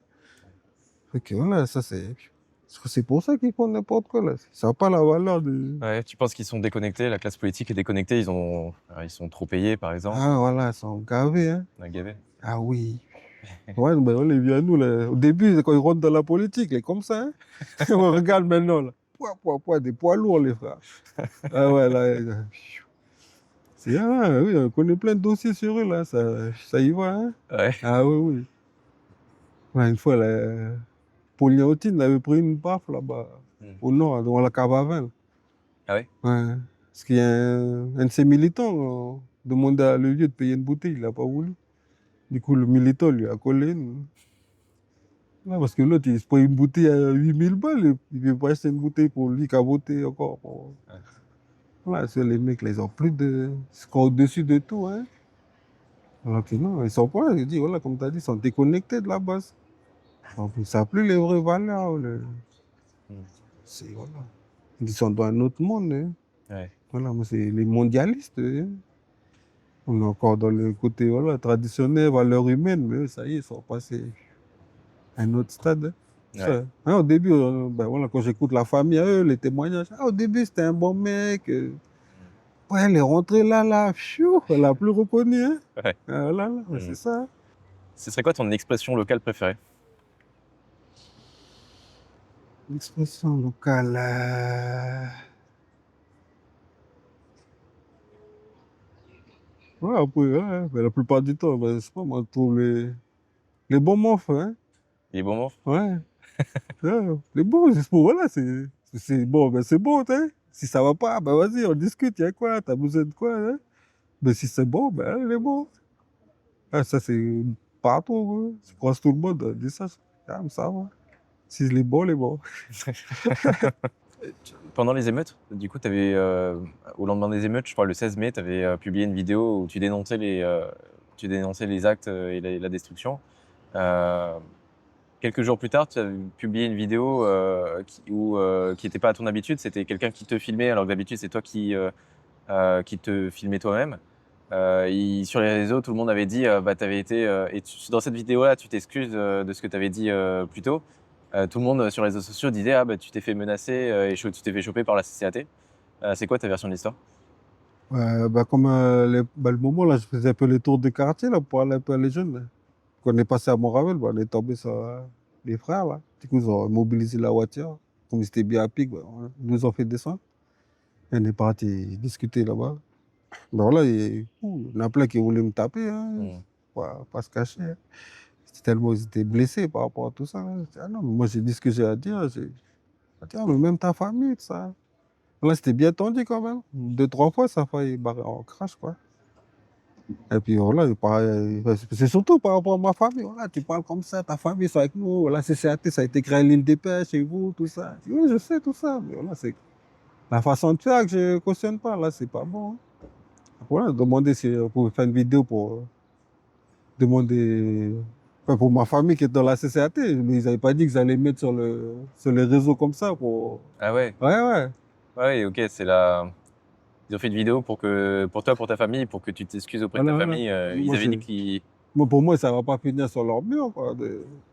Fait que voilà, ça c'est pour ça qu'ils font n'importe quoi, là. Ça n'a pas la valeur de. Ouais, tu penses qu'ils sont déconnectés, la classe politique est déconnectée, ils sont trop payés, par exemple? Ah, voilà, ils sont gavés, hein. On a gavé. Ah oui. Ouais, ben on les vit à nous, là. Au début, quand ils rentrent dans la politique, ils sont comme ça, hein. On regarde maintenant, là. Des poids lourds, les frères. Ah ouais, là. Oui, on connaît plein de dossiers sur eux, là. Ça y va, hein. Ouais. Ah oui, oui. Ouais, une fois, Pauline Hotine avait pris une baffe, là-bas, Mmh. au nord, devant la cave à vin. Ah ouais? Ouais. Parce qu'il y a un de ses militants demandé à le vieux de payer une bouteille, il n'a pas voulu. Du coup, le militant lui a collé une. Ouais, parce que l'autre, il se prend une bouteille à 8000 balles, il ne veut pas acheter une bouteille pour lui qui a voté encore. Ouais. Voilà, c'est les mecs, là, ils ont plus de. Ils sont au-dessus de tout, hein. Alors que non, ils sont pas, je dis, voilà, comme tu as dit, ils sont déconnectés de la base. Donc, ils ne savent plus les vraies valeurs. Mmh. Voilà. Ils sont dans un autre monde, hein. Ouais. Voilà, moi, c'est les mondialistes, hein. On est encore dans le côté voilà, traditionnel, valeurs humaines, mais eux, ça y est, ils sont passés à un autre stade, hein. Ouais. Ça, hein, au début, ben voilà, quand j'écoute la famille à eux, les témoignages, ah, au début c'était un bon mec. Ouais, elle est rentrée là, pfiou, elle l'a plus reconnu, hein. Ouais. Là, Mmh. c'est ça. Ce serait quoi ton expression locale préférée? L'expression locale. Ouais, après, ouais, ben, la plupart du temps, ben, je sais pas, moi, je trouve les bons mofs, hein. Les bons mots? Ouais. Ouais, les bons, juste pour, voilà, c'est bon, ben c'est bon, hein. Si ça va pas, ben vas-y, on discute, il y a quoi, t'as besoin de quoi, hein. Mais si c'est bon, ben il est bon. Ah, ça, c'est partout, hein. Je croise tout le monde, on dit ça, ah, ça va. Si il est bon, il est bon. Pendant les émeutes, du coup, au lendemain des émeutes, je crois le 16 mai, tu avais publié une vidéo où tu dénonçais les actes et la destruction. Euh, quelques jours plus tard, tu as publié une vidéo qui n'était pas à ton habitude. C'était quelqu'un qui te filmait, alors que d'habitude, c'est toi qui te filmait toi-même. Sur les réseaux, tout le monde avait dit bah, t'avais été. Dans cette vidéo-là, tu t'excuses de ce que tu avais dit plus tôt. Tout le monde sur les réseaux sociaux disait ah, bah, tu t'es fait menacer et tu t'es fait choper par la CCAT. C'est quoi ta version de l'histoire? Bah, comme le moment là, je faisais un peu les tours du quartier là, pour aller un peu à les jeunes, là. Quand on est passé à Montravel, bah, on est tombé sur les frères là. Du coup, ils ont mobilisé la voiture. Comme c'était bien à pic, bah, ils nous ont fait descendre. Et on est parti discuter là-bas. Ben voilà, il y en a plein qui voulaient me taper, hein, Mm. pas se cacher, hein. C'était tellement ils étaient blessés par rapport à tout ça, hein. Je dis, ah non, mais moi j'ai dit ce que j'ai à dire. J'ai dit, ah, mais même ta famille, tout ça. Là, c'était bien tendu quand même. Deux, trois fois, ça a failli barrer en crash, quoi. Et puis voilà, c'est surtout par rapport à ma famille. Voilà, tu parles comme ça, ta famille, c'est avec nous. Voilà, CCAT, ça a été créé à l'île des Pêches chez vous, tout ça. Je dis, oui, je sais tout ça. Mais voilà, c'est la façon de faire que je ne cautionne pas. Là, c'est pas bon, hein. Voilà, demander si on pouvait faire une vidéo pour demander. Enfin, pour ma famille qui est dans la CCAT, mais ils n'avaient pas dit qu'ils allaient mettre sur les réseaux comme ça pour. Ah ouais, Ouais, ouais. ouais, ok, c'est la. Ils ont fait une vidéo pour toi, pour ta famille, pour que tu t'excuses auprès de ta Voilà, voilà. famille. Ils Moi, avaient dit qu'ils. pour moi, ça ne va pas finir sur leur mur, quoi.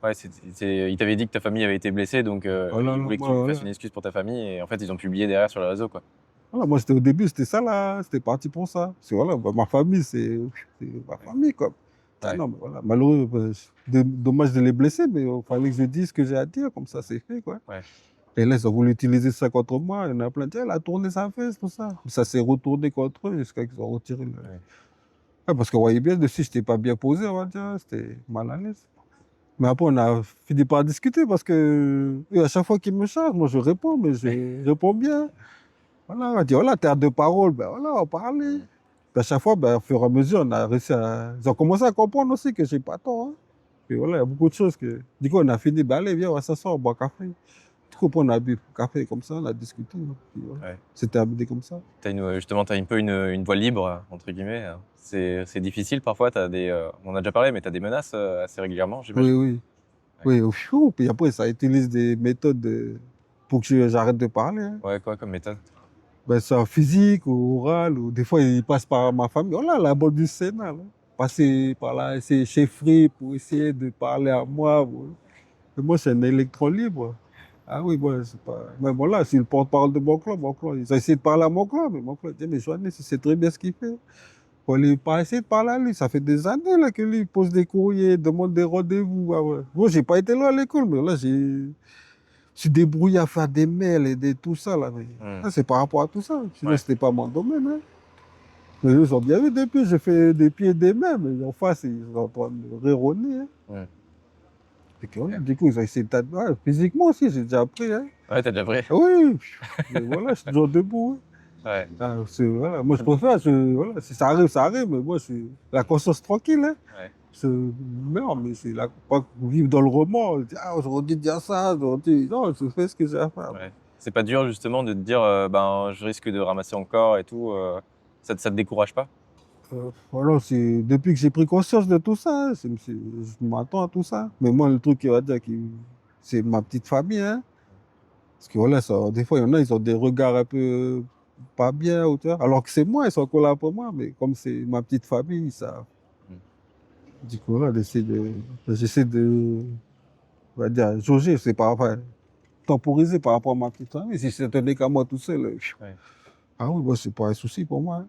Ouais, ils t'avaient dit que ta famille avait été blessée, donc Voilà, ils là, voulaient que tu fasses voilà. une excuse pour ta famille, et en fait, ils ont publié derrière sur les réseaux, quoi. Voilà, moi, c'était au début, c'était ça, là. C'était parti pour ça. Parce que voilà, bah, ma famille, c'est ma Ouais. famille, quoi. Ah Ouais. non, mais voilà, malheureux, bah, dommage de les blesser, mais il fallait que je dise ce que j'ai à dire, comme ça, c'est fait, quoi. Ouais. Et là, ils ont voulu utiliser ça contre moi. Il y en a plein qui disent, elle a tourné sa fesse, tout ça. Ça s'est retourné contre eux jusqu'à qu'ils ont retiré le. Ouais. Ouais, parce qu'on voyait bien dessus, je n'étais pas bien posé, on va dire. C'était mal à l'aise. Mais après, on a fini par discuter parce que à chaque fois qu'ils me chargent, moi, je réponds, mais je réponds bien. Voilà, on dit, voilà, terre de parole, ben voilà, on parlait. Mm. À chaque fois, ben, au fur et à mesure, on a réussi à. Ils ont commencé à comprendre aussi que j'ai pas tort, hein. Et voilà, il y a beaucoup de choses que. Du coup, on a fini, ben allez, viens, on va s'asseoir, on boit un café. Du coup, après, on a bu un café comme ça, on a discuté, hein. Puis voilà. Ouais. C'est terminé comme ça. Justement, tu as un peu une voie libre, entre guillemets. C'est difficile parfois. On en a déjà parlé, mais tu as des menaces assez régulièrement, Oui, j'imagine. oui. Ouais. Oui, fou. Puis après, ça utilise des méthodes pour que j'arrête de parler, hein. Ouais, quoi comme méthode? Ben, soit physique ou oral, ou des fois, ils passent par ma famille. Voilà, la bande du Sénat, là. Passer par là, essayer chez Free pour essayer de parler à moi. Voilà. Et moi, c'est un électron libre. Ah oui, bon, c'est pas. Mais voilà, c'est le porte-parole de mon clan. Ils ont essayé de parler à mon clan, mais mon clan dit, mais Joannis, il sait très bien ce qu'il fait. Faut lui pas essayer de parler à lui. Ça fait des années là, que lui il pose des courriers, demande des rendez-vous. Ah ouais. Moi, j'ai pas été loin à l'école, mais là, je suis débrouillé à faire des mails et tout ça. Là. Mais Mm. ça, c'est par rapport à tout ça. Sinon, Ouais. c'était pas mon domaine, hein. Mais ils ont bien vu depuis, j'ai fait des pieds et des mains, mais en face, ils sont en train de rironner, hein. Mm. Et que, voilà, du coup, ils ont essayé de ouais, physiquement aussi, j'ai déjà appris, hein. Ouais, t'as déjà vrai. Ah oui, mais voilà, je suis toujours debout, hein. Ouais. Ah, voilà, moi, je préfère, voilà, si ça arrive, mais moi, je suis la conscience tranquille, hein. Ouais. Je meurs, mais c'est là, pas vivre dans le roman. Ah, aujourd'hui, dire ça, aujourd'hui. Non, je fais ce que j'ai à faire. Ouais. C'est pas dur justement de te dire ben je risque de ramasser encore et tout. Ça te décourage pas? Voilà, c'est depuis que j'ai pris conscience de tout ça, hein, je m'attends à tout ça. Mais moi, le truc qui va dire, c'est ma petite famille, hein. Parce que voilà, ça, des fois, il y en a, ils ont des regards un peu pas bien, ou tu vois. Alors que c'est moi, ils sont encore là pour moi, mais comme c'est ma petite famille, ça. Mm. Du coup, là, j'essaie de, on va dire, jauger, c'est pas, enfin, temporiser par rapport à ma petite famille. Si c'était qu'à moi tout seul, Ouais. ah oui, bah, c'est pas un souci pour moi, hein.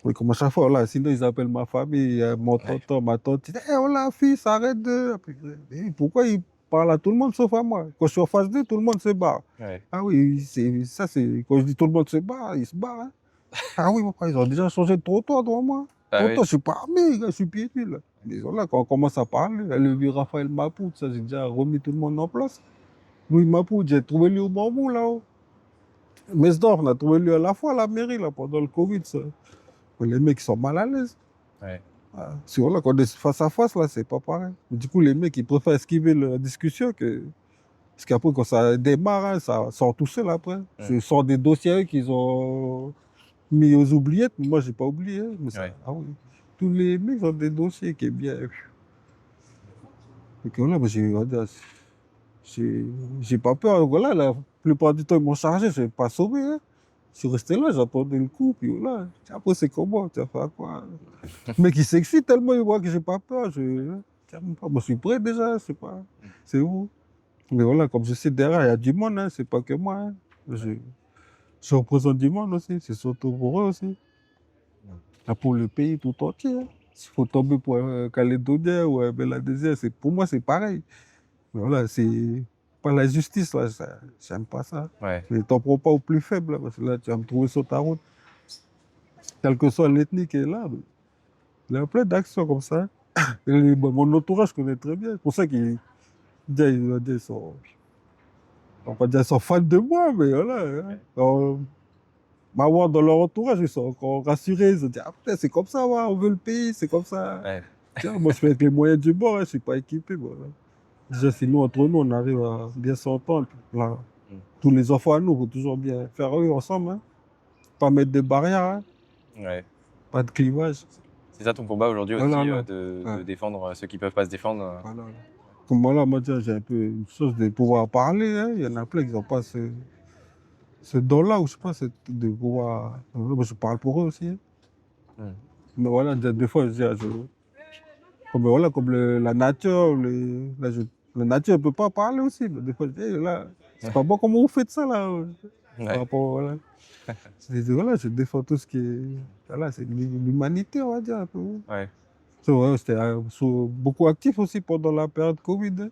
Oui, comme à chaque fois, là, sinon ils appellent ma famille, mon Ouais. tonton, ma tante, ils disent, oh là, fils, arrête de. Puis, pourquoi ils parlent à tout le monde sauf à moi? Quand je suis en face d'eux, tout le monde se barre. Ouais. Ah oui, ça, c'est. Quand je dis tout le monde se barre, ils se barrent, hein. Ah oui, pourquoi ils ont déjà changé de trottoir devant moi? Ah oui. Trottoir, je suis pas armé, gars, je suis pied-nu, là. Mais là, quand on commence à parler, le vieux Raphaël Mapout, ça, j'ai déjà remis tout le monde en place. Louis Mapout, j'ai trouvé lui au bambou, là-haut. Mesdorf, on a trouvé lui à la fois à la mairie, là, pendant le Covid, ça. Les mecs, ils sont mal à l'aise. Ouais. Ah, si voilà, quand on est face à face, là, c'est pas pareil. Du coup, les mecs, ils préfèrent esquiver la discussion que. Parce qu'après, quand ça démarre, hein, ça sort tout seul après. Mm. Je sors des dossiers qu'ils ont mis aux oubliettes, mais moi, j'ai pas oublié, hein. Mais ça, Ouais. ah oui. Tous les mecs ont des dossiers qui est bien. Et que là, moi, J'ai pas peur. Voilà, la plupart du temps, ils m'ont chargé, je n'ai pas sauvé. Hein. Je suis resté là, j'attendais le coup, puis voilà. Après, c'est comment? Tu vas faire quoi? Le mec, il s'excite tellement, il voit que j'ai pas peur. Tiens, moi, je suis prêt déjà, je sais pas. C'est où? Mais voilà, comme je sais, derrière, il y a du monde, hein, c'est pas que moi. Hein. Je représente du monde aussi, c'est surtout pour eux aussi. Là, pour le pays tout entier. Hein. S'il faut tomber pour un Calédonien ou un Beladésien, pour moi, c'est pareil. Mais voilà, c'est pas la justice, là, j'aime pas ça. Ouais. Mais t'en prends pas au plus faible, là, parce que là, tu vas me trouver sur ta route. Quelle que soit l'ethnie qui est là, il y a plein d'actions comme ça. Et, mon entourage, je connais très bien. C'est pour ça qu'ils sont, on va pas dire ils sont fans de moi, mais voilà. Hein. Alors, m'avoir dans leur entourage, ils sont encore rassurés. Ils se disent, ah putain, c'est comme ça, ouais, on veut le pays, c'est comme ça. Ouais. Tiens, moi, je fais avec les moyens du bord, hein, je suis pas équipé. Voilà. Déjà, si nous, entre nous, on arrive à bien s'entendre. Là, tous les enfants à nous, il faut toujours bien faire eux ensemble. Hein. Pas mettre de barrières, hein. Ouais. Pas de clivage. C'est ça ton combat aujourd'hui aussi, Voilà, de défendre ceux qui peuvent pas se défendre. Voilà. Comme moi, moi, j'ai un peu une chose de pouvoir parler. Hein. Il y en a plein qui n'ont pas ce don-là, ou je sais pas, de pouvoir. Moi, je parle pour eux aussi. Hein. Mais voilà, des fois, je dis, comme, voilà, comme la nature, la nature ne peut pas parler aussi. Mais des fois, je dis, là, c'est pas bon comment vous faites ça, là. Par rapport, voilà. Voilà, je défends tout ce qui est. Voilà, c'est l'humanité, on va dire. Un peu. Ouais. Ouais, j'étais beaucoup actif aussi pendant la période Covid. Hein.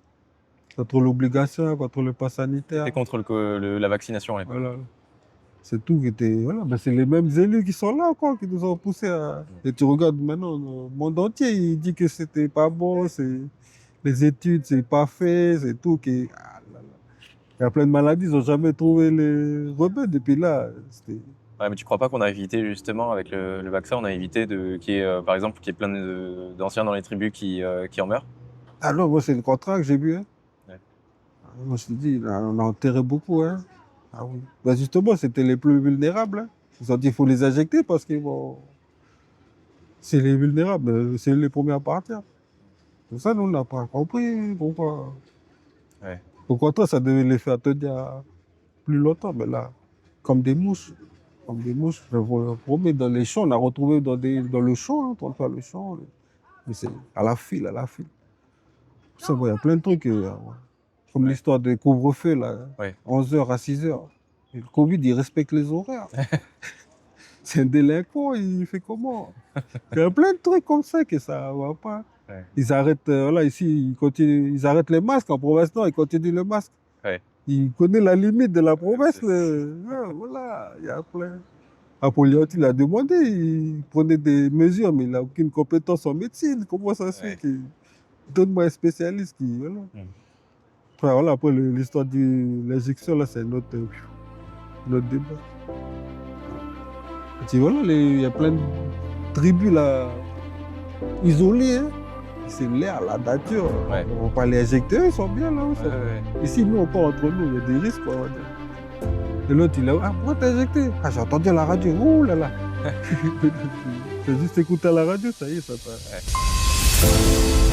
Contre l'obligation, contre le pass sanitaire. Et contre la vaccination, ouais. Voilà. C'est tout qui était. Voilà, ben c'est les mêmes élus qui sont là encore, qui nous ont poussés à. Et tu regardes maintenant, le monde entier, il dit que c'était pas bon, les études, c'est pas fait, c'est tout qui. Ah là là. Il y a plein de maladies, ils n'ont jamais trouvé les remèdes. Et puis là, c'était. Ouais, mais tu crois pas qu'on a évité justement avec le vaccin, on a évité qu'il y ait, par exemple, qu'il y ait plein d'anciens dans les tribus qui en meurent? Ah non, moi c'est le contraire que j'ai vu. Hein. Ouais. Moi je te dis, on a enterré beaucoup. Hein. Ah oui. Ben justement, c'était les plus vulnérables. Hein. Ils ont dit qu'il faut les injecter parce que c'est les vulnérables, c'est les premiers à partir. C'est ça, nous, on n'a pas compris pourquoi. Ouais. Au contraire, ça devait les faire tenir plus longtemps. Mais là, comme des mouches. Comme des mouches. Je vous promets, dans les champs, on a retrouvé dans le champ, hein, en train de faire le champ. Mais c'est à la file, à la file. Ça, il y a plein de trucs. Comme l'histoire des couvre-feu, là. Ouais. 11h à 6h. Et le Covid, il respecte les horaires. C'est un délinquant, il fait comment? Il y a plein de trucs comme ça que ça ne va pas. Ouais. Ils arrêtent, voilà, ici, ils arrêtent les masques. En province, non, ils continuent le masque. Ouais. Ils connaissent la limite de la province. Voilà, il y a plein. Apolliotti, il a demandé, il prenait des mesures, mais il n'a aucune compétence en médecine. Comment ça se fait? Donne-moi un spécialiste qui. Voilà. Enfin, voilà, après l'histoire de l'injection, là, c'est notre débat. Et puis voilà, il y a plein de tribus là, isolées. Hein. C'est l'air, la nature. Ouais. On va pas les injecter, ils sont bien là. Ouais. Ici, nous, encore entre nous, il y a des risques. Quoi, on va dire. Et l'autre, il a dit, ah, pourquoi t'as injecté? Ah, j'ai entendu à la radio. Ouh là là. C'est juste écouter à la radio, ça y est, ça passe. Ouais.